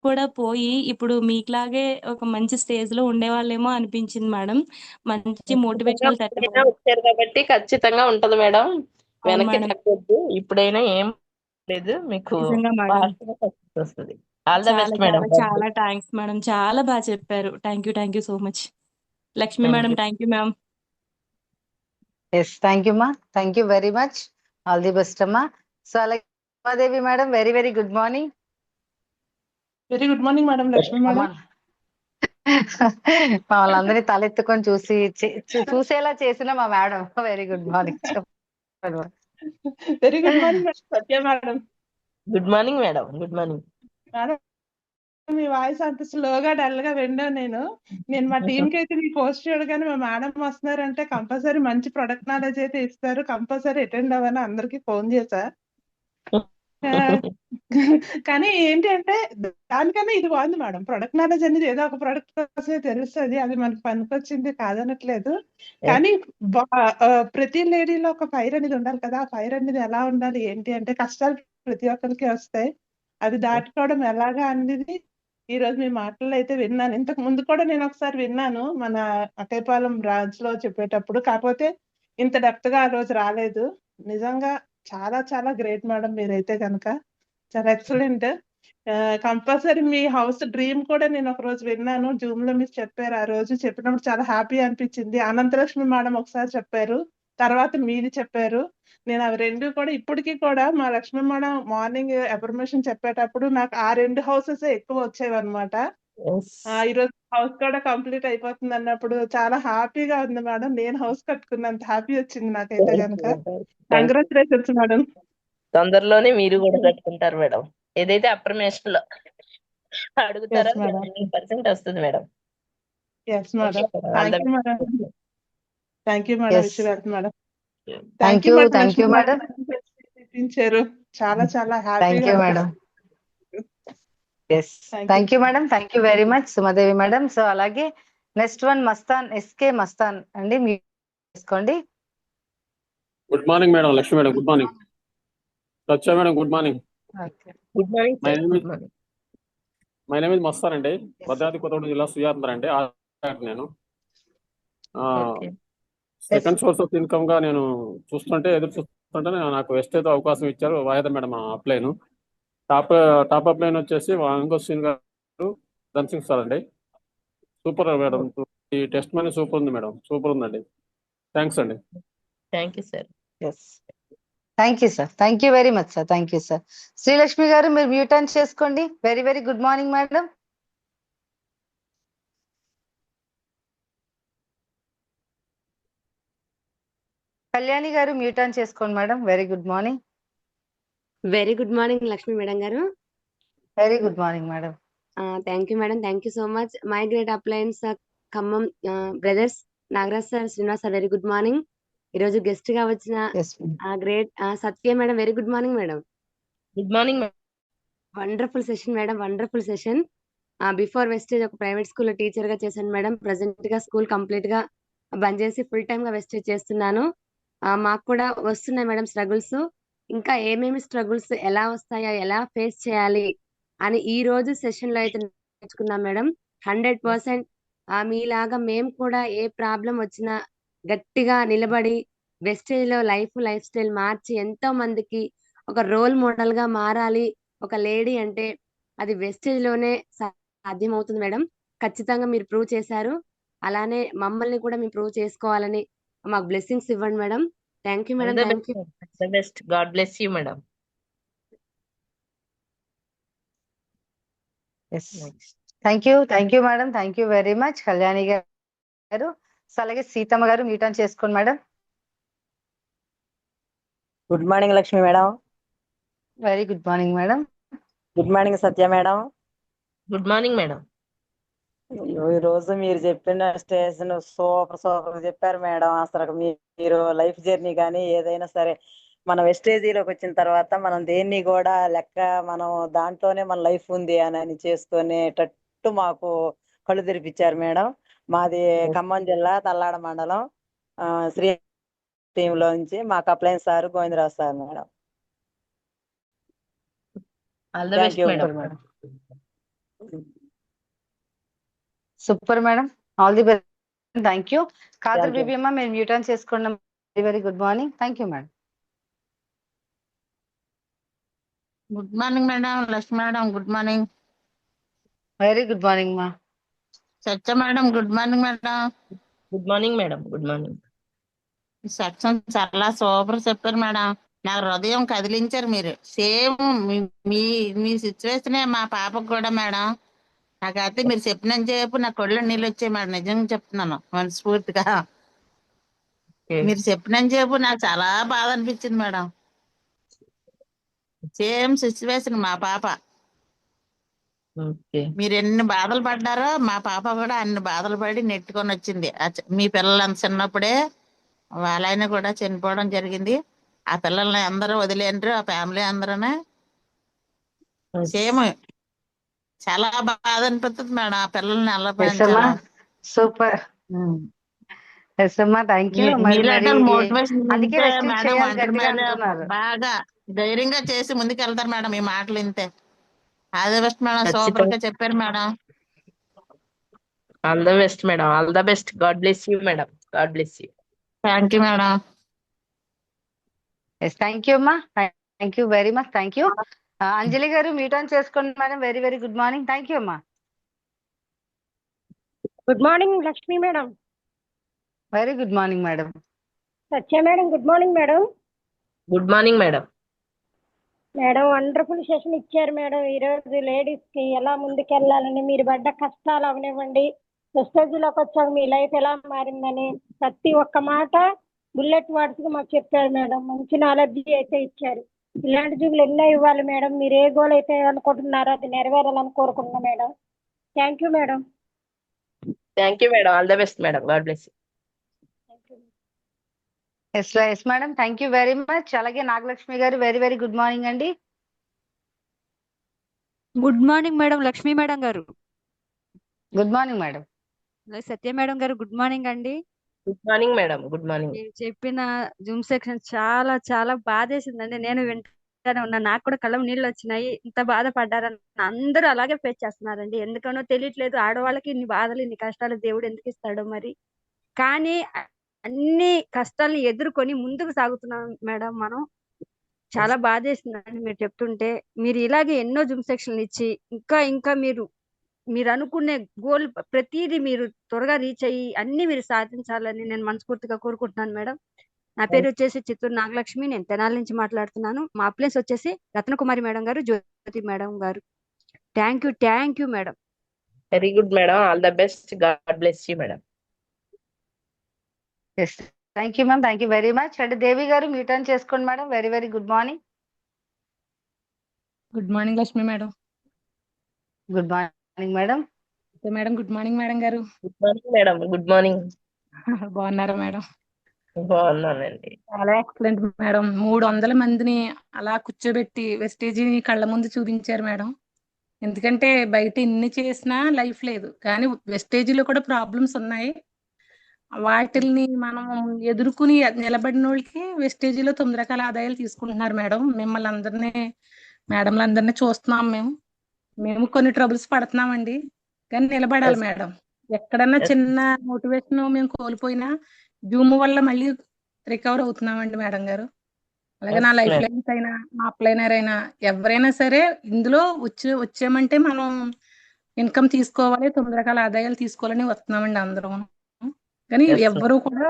కూడా పోయి ఇప్పుడు మీకులాగే ఒక మంచి స్టేజ్ లో ఉండేవాళ్ళేమో అనిపించింది మేడం. మంచి మోటివేషనల్ వచ్చారు కాబట్టి ఖచ్చితంగా ఉంటది మేడం. వెనక్కి మేడం. తగ్గొద్దు. ఇప్పుడైనా ఏం లేదు, మీకు నిజంగా మేడం. వస్తుంది. ఆల్ ద చాలా బెస్ట్ మేడం. చాలా చాలా థ్యాంక్స్ మేడం. చాలా బాగా చెప్పారు. Thank you so much. Lakshmi Thank madam you. Thank you ma'am. Yes thank you మా. Thank you very much. All the best అమ్మా. సో అలాగే Umadevi madam very very good morning. Very good morning madam. Lakshmi madam. మమ్మల్ని అందరినీ తలెత్తుకొని చూసేలా చేసిన మా madam. Very good morning. Very good morning madam. Satya madam. Good morning madam. Good morning madam. మీ voice అంత స్లోగా డల్ గా విన్నాను నేను మా టీం కి అయితే మీ పోస్ట్ చూడగానే మా మేడం వస్తున్నారంటే కంపల్సరీ మంచి ప్రొడక్ట్ నాలెడ్జ్ అయితే ఇస్తారు, కంపల్సరీ అటెండ్ అవ్వని అందరికి ఫోన్ చేశా. కానీ ఏంటి అంటే దానికన్నా ఇది బాగుంది మేడం. ప్రొడక్ట్ నాలెడ్జ్ అనేది ఏదో ఒక ప్రొడక్ట్ కోసమే తెలుస్తుంది, అది మనకి పనికొచ్చింది కాదనట్లేదు. కానీ ప్రతి లేడీలో ఒక ఫైర్ అనేది ఉండాలి కదా. ఆ ఫైర్ అనేది ఎలా ఉండాలి ఏంటి అంటే కష్టాలు ప్రతి ఒక్కరికి వస్తాయి, అది దాటుకోవడం ఎలాగా అనేది ఈ రోజు మీ మాటల్లో అయితే విన్నాను. ఇంతకు ముందు కూడా నేను ఒకసారి విన్నాను మన అటేపాలెం బ్రాంచ్ లో చెప్పేటప్పుడు, కాకపోతే ఇంత డెప్త్ గా ఆ రోజు రాలేదు. నిజంగా చాలా చాలా గ్రేట్ మేడం. మీరైతే కనుక చాలా ఎక్సలెంట్. కంపల్సరీ మీ హౌస్ డ్రీమ్ కూడా నేను ఒక రోజు విన్నాను, జూమ్ లో మీరు చెప్పారు. ఆ రోజు చెప్పినప్పుడు చాలా హ్యాపీ అనిపించింది. అనంతలక్ష్మి మేడం ఒకసారి చెప్పారు, తర్వాత మీది చెప్పారు. నేను అవి రెండు కూడా ఇప్పటికీ కూడా మా లక్ష్మి మేడం మార్నింగ్ అఫర్మేషన్ చెప్పేటప్పుడు నాకు ఆ 2 హౌసెస్ ఎక్కువ వచ్చేవి అనమాట. ఈరోజు హౌస్ కూడా కంప్లీట్ అయిపోతుంది అన్నప్పుడు చాలా హ్యాపీగా ఉంది మేడం. నేను హౌస్ కట్టుకున్నంత హ్యాపీ వచ్చింది నాకైతే కనుక. Congratulations madam. తొందరలోనే మీరు కూడా కట్టుకుంటారు మేడం. ఏదైతే అప్రమేషన్ లో అడుగుతారో 100% వస్తుంది madam. Yes madam. Thank you madam. Thank you madam. Wish madam. Thank you. Thank you madam. చాలా చాలా happy. Thank you madam. Yes thank you madam. Thank you very much Sumadevi madam. So అలాగే next one Mastan, SK Mastan అండి, మీరు తీసుకోండి. Good morning madam. Lakshmi madam good morning. Satya madam good morning. Good morning. My name is Mastan అండి. భద్రాద్రి కొత్తగూడెం జిల్లా సుయాత్ర అండి. నేను second source of income గా నేను ఎదురు చూస్తుంటే నాకు వెస్ట్ అయితే అవకాశం ఇచ్చారు. వాయిదా madam upline. Top top up line వచ్చేసి అంగోస్టిన్ గారు, ధన్సింగ్ సార్ అండి. Super madam. ఈ టెస్ట్ మనీ సూపర్ ఉంది మేడం, సూపర్ ఉందండి. థ్యాంక్స్ అండి. Thank you sir. Yes, thank you sir, thank you very much sir, thank you sir. Srilakshmi గారు మీరు mute on చేసుకోండి. Very very good morning madam. Kalyani గారు mute on చేసుకోండి madam. Very good morning. Very good morning Lakshmi madam గారు. Very good morning madam. Thank you madam, thank you so much. My great uplines Khammam brothers Nagaraj sir, Srinivas sir, very good morning. ఈరోజు guest గా వచ్చిన great Satya madam, very good morning madam. Good morning madam. Wonderful session madam, wonderful session. Before Vestige ఒక private స్కూల్లో teacher గా చేశాను మేడం. Present గా school complete గా బంద్ చేసి ఫుల్ టైమ్ గా వెస్టేజ్ చేస్తున్నాను. మాకు కూడా వస్తున్నాయి మేడం స్ట్రగుల్స్. ఇంకా ఏమేమి స్ట్రగుల్స్ ఎలా వస్తాయో, ఎలా ఫేస్ చేయాలి అని ఈ రోజు సెషన్ లో అయితే నేర్చుకున్నాం మేడం. 100% మీలాగా మేము కూడా ఏ ప్రాబ్లం వచ్చినా గట్టిగా నిలబడి వెస్టేజ్ లో లైఫ్ స్టైల్ మార్చి ఎంతో మందికి ఒక రోల్ మోడల్ గా మారాలి ఒక లేడీ అంటే అది వెస్టేజ్ లోనే సాధ్యమవుతుంది మేడం. ఖచ్చితంగా మీరు ప్రూవ్ చేశారు. అలానే మమ్మల్ని కూడా మేము ప్రూవ్ చేసుకోవాలని మాకు బ్లెస్సింగ్స్ ఇవ్వండి madam. Thank you madam. Thank you. Best. God bless you madam. Thank you madam, thank you very much. Kalyani గారు, అలాగే సీతమ్మ గారు మ్యూట్ ఆన్ చేసుకోండి madam. Good morning Lakshmi madam. Very good morning madam. Good morning Satya madam. Good morning madam. ఈ రోజు మీరు చెప్పిన station super చెప్పారు madam. అసలు మీరు లైఫ్ జర్నీ కానీ ఏదైనా సరే మన వెస్టేజీలోకి వచ్చిన తర్వాత మనం దేన్ని కూడా లెక్క మనం దాంట్లోనే మన లైఫ్ ఉంది అని చేసుకునేటట్టు మాకు కళ్ళు తెరిపించారు మేడం. మాది ఖమ్మం జిల్లా తల్లాడ మండలం శ్రీ టీంలోంచి మాకు uplines sir Govindarao sir madam. Thank you madam. Super madam, all the best. Thank you. Khader Bibi అమ్మ మీరు మ్యూట్ ఆన్ చేసుకోండి. Very very good morning. Thank you madam. Good morning madam. Lakshmi madam good morning. Very good morning మా. Satya madam good morning madam. Good morning madam. Good morning. Section చాలా super చెప్పారు madam. నా హృదయం కదిలించారు మీరు. Same మీ మీ సిచ్యువేషనే మా పాపకు కూడా మేడం. నాకైతే మీరు చెప్పినంత సేపు నా కళ్ళు నీళ్ళు వచ్చాయి మేడం. నిజంగా చెప్తున్నాను మనస్ఫూర్తిగా. మీరు చెప్పినంత సేపు నాకు చాలా బాధ అనిపించింది మేడం. సేమ్ సిచ్యువేషన్ మా పాప. మీరు ఎన్ని బాధలు పడ్డారో మా పాప కూడా అన్ని బాధలు పడి నెట్టుకొని వచ్చింది. మీ పిల్లలు అంత చిన్నప్పుడే వాళ్ళైనా కూడా చనిపోవడం జరిగింది. ఆ పిల్లల్ని అందరూ వదిలేండ్రు, ఆ ఫ్యామిలీ అందరూనే సేమ్. చాలా బాధ అనిపిస్తుంది మేడం ఆ పిల్లల్ని ఎలా పెంచాలో. Super. Thank you. Motivation madam బాగా ధైర్యంగా చేసి ముందుకు వెళ్తారు మేడం. ఈ మాటలు వింటే all the best madam. Super గా చెప్పారు madam. All the best madam. All the best. God bless you madam. God bless you. Thank you madam. Thank you అమ్మా. Thank you very much. Thank you. Anjali గారు mute on చేసుకోండి madam. Very very good morning. Thank you అమ్మా. Good morning Lakshmi madam. Very good morning madam. Satya madam good morning madam. Good morning madam. Madam wonderful session ఇచ్చారు madam. ఈరోజు ladies కి ఎలా ముందుకెళ్ళాలని, మీరు పడ్డ కష్టాలు అవనివ్వండి, వెస్టేజ్లోకి వచ్చాక మీ లైఫ్ ఎలా మారిందని ప్రతి ఒక్క మాట బుల్లెట్ వర్డ్స్ గా మాకు చెప్పారు మేడం. మంచి నాలెడ్జ్ అయితే ఇచ్చారు. ఇలాంటి జూబులు ఎన్నో ఇవ్వాలి మేడం. మీరు ఏ గోల్ అయితే అనుకుంటున్నారో అది నెరవేరాలని కోరుకుంటున్నా madam. Thank you madam. Thank you madam. All the best madam. God bless you. Yes madam. Thank you very much. అలాగే నాగలక్ష్మి గారు వెరీ వెరీ గుడ్ మార్నింగ్ అండి. Good morning madam. Lakshmi madam గారు good morning madam. Satya madam గారు good morning అండి. Good morning madam. Good morning. మీరు చెప్పిన Zoom section చాలా చాలా బాధేసిందండి. నేను వింటానే ఉన్నా. నాకు కూడా కళ్ళం నీళ్ళు వచ్చినాయి. ఇంత బాధపడ్డారని అందరూ అలాగే ఫేస్ చేస్తున్నారండి. ఎందుకనో తెలియట్లేదు. ఆడవాళ్ళకి ఇన్ని బాధలు ఇన్ని కష్టాలు దేవుడు ఎందుకు ఇస్తాడో మరి. కానీ అన్ని కష్టాలను ఎదుర్కొని ముందుకు సాగుతున్నాం మేడం. మనం చాలా బాధేసిందండి మీరు చెప్తుంటే. మీరు ఇలాగే ఎన్నో జూమ్ సెక్షన్లు ఇచ్చి ఇంకా ఇంకా మీరు అనుకునే గోల్ ప్రతిదీ మీరు త్వరగా రీచ్ అయ్యి అన్ని మీరు సాధించాలని నేను మనస్ఫూర్తిగా కోరుకుంటున్నాను మేడం. నా పేరు వచ్చేసి చిత్తూరు నాగలక్ష్మి. నేను తెనాలి నుంచి మాట్లాడుతున్నాను. మా ప్లేస్ వచ్చేసి రత్నకుమారి మేడం గారు, జ్యోతి మేడం గారు. Thank you madam. Very good madam. All the best. God bless you madam. Yes, thank you ma'am. Thank you very much. And Devi గారు మీ టర్న్ చేసుకోండి madam. Very very good morning. Good morning Lakshmi madam. Good morning madam. Madam good morning madam గారు. Good morning madam. Good morning. బాగున్నారా madam? బాగున్నానండి. చాలా excellent madam. 300 మందిని అలా కూర్చోబెట్టి వెస్టేజీని కళ్ళ ముందు చూపించారు మేడం. ఎందుకంటే బయట ఇన్ని చేసినా లైఫ్ లేదు, కానీ వెస్టేజీలో కూడా ప్రాబ్లమ్స్ ఉన్నాయి. వాటిల్ని మనం ఎదుర్కొని నిలబడిన వాళ్ళకి వెస్టేజీలో 9 రకాల ఆదాయాలు తీసుకుంటున్నారు మేడం. మిమ్మల్ని అందరినీ మేడంలందరినీ చూస్తున్నాం. మేము కొన్ని ట్రబుల్స్ పడుతున్నామండి, కానీ నిలబడాలి మేడం. ఎక్కడన్నా చిన్న మోటివేషన్ మేము కోల్పోయినా జూమ్ వల్ల మళ్ళీ రికవర్ అవుతున్నామండి మేడం గారు. అలాగే నా లైఫ్ లైన్స్ అయినా మా అప్లైనర్ అయినా ఎవరైనా సరే ఇందులో వచ్చామంటే మనం ఇన్కమ్ తీసుకోవాలి, 9 రకాల ఆదాయాలు తీసుకోవాలని వస్తున్నామండి అందరం. కానీ ఎవ్వరూ కూడా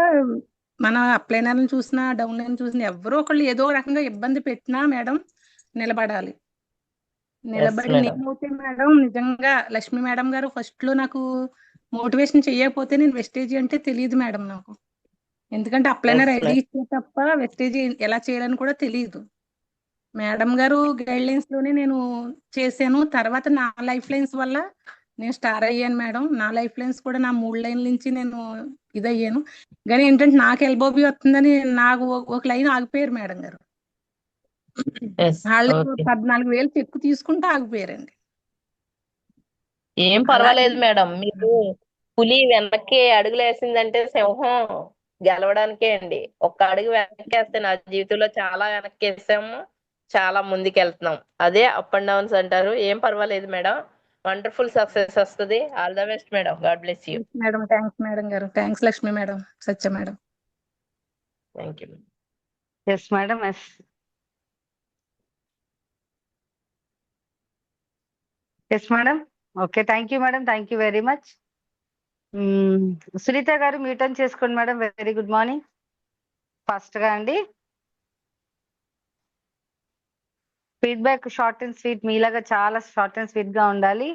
మన అప్లైనర్ని చూసినా డౌన్ లైన్ చూసినా ఎవరో ఒకళ్ళు ఏదో రకంగా ఇబ్బంది పెట్టినా మేడం నిలబడాలి. నిలబడి నేనైతే మేడం నిజంగా లక్ష్మి మేడం గారు ఫస్ట్ లో నాకు మోటివేషన్ చేయకపోతే నేను వెస్టేజీ అంటే తెలియదు మేడం నాకు. ఎందుకంటే అప్లైనర్ ఐడి ఇచ్చే తప్ప వెస్టేజీ ఎలా చేయాలని కూడా తెలియదు. మేడం గారు గైడ్ లైన్స్ లోనే నేను చేశాను. తర్వాత నా లైఫ్ లైన్స్ వల్ల నేను స్టార్ అయ్యాను మేడం. నా లైఫ్ లైన్స్ కూడా నా 3 లైన్ల నుంచి నేను ఇదయ్యాను. కానీ ఏంటంటే నాకు ఎల్బోబీ వస్తుందని నాకు ఒక లైన్ ఆగిపోయారు మేడం గారు. వాళ్ళు 14,000 చెక్కు తీసుకుంటూ ఆగిపోయారండి. ఏం పర్వాలేదు మేడం. మీకు పులి వెనక్కి అడుగులు వేసిందంటే సింహం గెలవడానికే అండి. ఒక్క అడుగు వెనక్కి వేస్తే నా జీవితంలో చాలా వెనక్కి వేసాము, చాలా ముందుకు వెళ్తున్నాం. అదే అప్ అండ్ డౌన్స్ అంటారు. ఏం పర్వాలేదు మేడం. వండర్ఫుల్ సక్సెస్ వస్తుంది. All the best madam. God bless you madam. Thanks madam గారు. Thanks Lakshmi madam, Satya madam. Thank you. Yes madam. Yes yes madam. Okay, thank you madam. Thank you very much. Sunitha గారు మీ turn చేసుకోండి madam. Very good morning. Fast గా అండి. Feedback short and sweet, మీలాగా చాలా short and sweet గా ఉండాలి.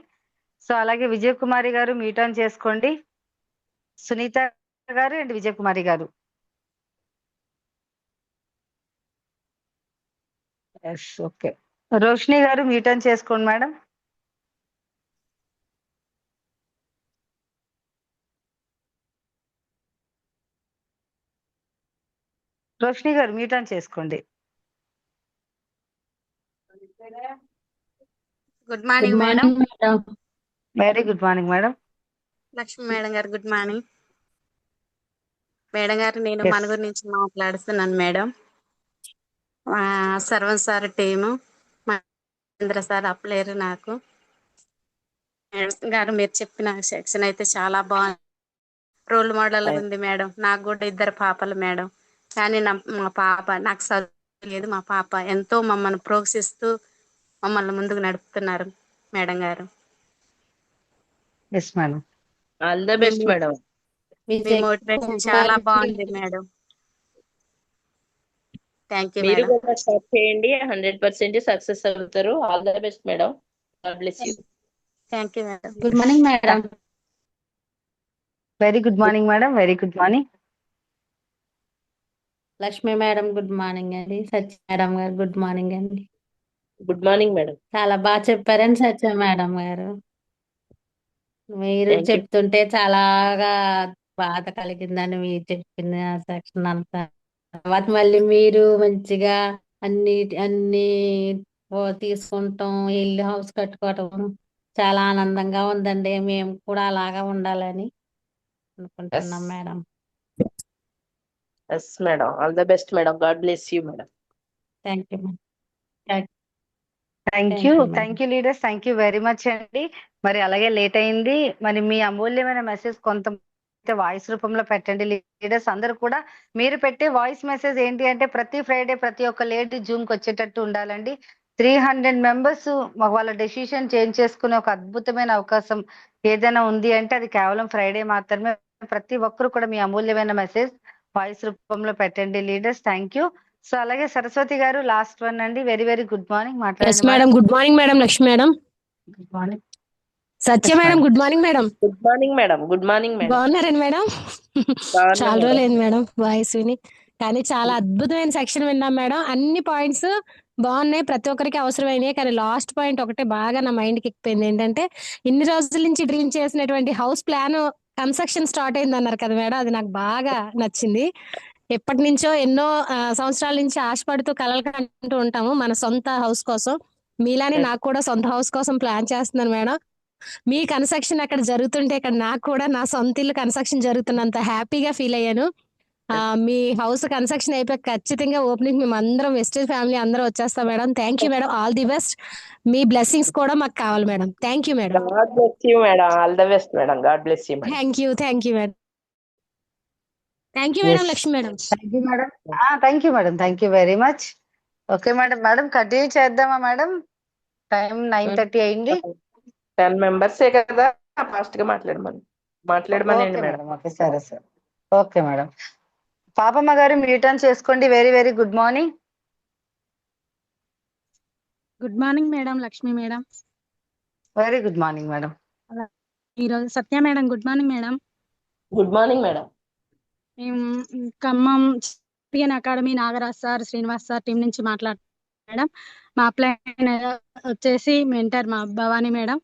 So అలాగే విజయ్ కుమారి గారు మీ టర్న్ చేసుకోండి. సునీత గారు అండ్ విజయ్ కుమారి గారు. Yes, okay. రోషిని గారు మీ టర్న్ చేసుకోండి మేడం. రోషిని గారు మీ టర్న్ చేసుకోండి. Good morning madam. Very good morning madam. Lakshmi madam గారు గుడ్ మార్నింగ్. మేడం గారు నేను మనుగురు నుంచి మాట్లాడుతున్నాను madam. Sarvam sir team, Mahendra sir అప్లేరు. నాకు మేడం గారు మీరు చెప్పిన సెక్షన్ అయితే చాలా బాగుంది. రోల్ మోడల్ ఉంది మేడం. నాకు కూడా 2 పాపలు మేడం. కానీ మా పాప నాకు చదువు లేదు. మా పాప ఎంతో మమ్మల్ని ప్రోత్సహిస్తూ మమ్మల్ని ముందుకు నడుపుతున్నారు మేడం గారు. Yes madam. All the best madam. మీ మోటివేషన్ చాలా బాగుంది మేడం. థ్యాంక్ యూ మీరు మేడం. కూడా స్టార్ట్ చేయండి. 100% సక్సెస్ అవుతారు. All the best madam. God bless you. Thank you madam. Good morning madam. Very good morning madam. Very good morning. Lakshmi madam good morning అండి. Satya madam గారు good morning అండి. Good morning madam. చాలా బాగా చెప్పారండి సత్య madam గారు. మీరు చెప్తుంటే చాలాగా బాధ కలిగిందండి మీరు చెప్పిన సెక్షన్ అంతా. తర్వాత మళ్ళీ మీరు మంచిగా అన్ని అన్ని తీసుకుంటాం, ఇల్లు హౌస్ కట్టుకోవటం చాలా ఆనందంగా ఉందండి. మేము కూడా అలాగా ఉండాలని అనుకుంటున్నాం madam. Yes madam. All the best madam. God bless you madam. Thank you madam. Thank you leaders. Thank you very much అండి. మరి అలాగే లేట్ అయింది. మరి మీ అమూల్యమైన మెసేజ్ కొంత అయితే వాయిస్ రూపంలో పెట్టండి. లీడర్స్ అందరూ కూడా మీరు పెట్టే వాయిస్ మెసేజ్ ఏంటి అంటే ప్రతి ఫ్రైడే ప్రతి ఒక్క లేడీ జూమ్కి వచ్చేటట్టు ఉండాలండి. 300 మెంబర్స్ వాళ్ళ డెసిషన్ చేంజ్ చేసుకునే ఒక అద్భుతమైన అవకాశం ఏదైనా ఉంది అంటే అది కేవలం ఫ్రైడే మాత్రమే. ప్రతి ఒక్కరు కూడా మీ అమూల్యమైన మెసేజ్ వాయిస్ రూపంలో పెట్టండి లీడర్స్. Thank you. సో అలాగే సరస్వతి గారు లాస్ట్ వన్ అండి. Very very good morning. Yes మాట్లాడండి madam. Good morning madam. Lakshmi madam. Good morning. Satya madam. Good morning madam. Good morning madam. Good morning madam. బాగున్నారండి మేడం? బాగున్నా చాలా madam. రోజులైంది మేడం వాయిస్ విని. కానీ చాలా అద్భుతమైన సెక్షన్ విన్నాం మేడం. అన్ని పాయింట్స్ బాగున్నాయి, ప్రతి ఒక్కరికి అవసరమైనవి. కానీ లాస్ట్ పాయింట్ ఒకటే బాగా నా మైండ్కి ఎక్కిపోయింది. ఏంటంటే ఇన్ని రోజుల నుంచి డ్రీమ్ చేసినటువంటి హౌస్ ప్లాన్ కన్స్ట్రక్షన్ స్టార్ట్ అయింది అన్నారు కదా మేడం. అది నాకు బాగా నచ్చింది. ఎప్పటి నుంచో ఎన్నో సంవత్సరాల నుంచి ఆశపడుతూ కలలు కంటూ ఉంటాము మన సొంత హౌస్ కోసం. మీలానే నాకు కూడా సొంత హౌస్ కోసం ప్లాన్ చేస్తున్నాను మేడం. మీ కన్స్ట్రక్షన్ అక్కడ జరుగుతుంటే ఇక్కడ నాకు కూడా నా సొంత ఇల్లు కన్స్ట్రక్షన్ జరుగుతున్నంత హ్యాపీగా ఫీల్ అయ్యాను. మీ హౌస్ కన్స్ట్రక్షన్ అయిపోయి ఖచ్చితంగా ఓపెనింగ్ మేము అందరం వెస్టేజ్ ఫ్యామిలీ అందరం వచ్చేస్తాం madam. Thank you madam. All the best. Me blessings కూడా మాకు కావాలి madam. Thank you madam. God bless you madam. All the best madam. God bless you madam. Thank you. Thank you madam. Thank you madam. Lakshmi madam. Thank you madam. Thank you madam. Thank you very much. Okay madam. Madam continue చేద్దామా madam? Time 9:30 అయింది. 10 మెంబర్సే కదా, fast గా మాట్లాడమనండి okay madam. Okay సరే sir. Okay madam. Papamma గారు mute on చేసుకోండి. Very very good morning. Good morning madam. Lakshmi madam. Very good morning madam. ఈరోజు Satya madam. Good morning madam. Good morning madam. మేము Khammam champion academy Nagaraj sir, Srinivas sir team నుంచి మాట్లాడుతున్నాం madam. మా upline వచ్చేసి mentor మా Bhavani madam.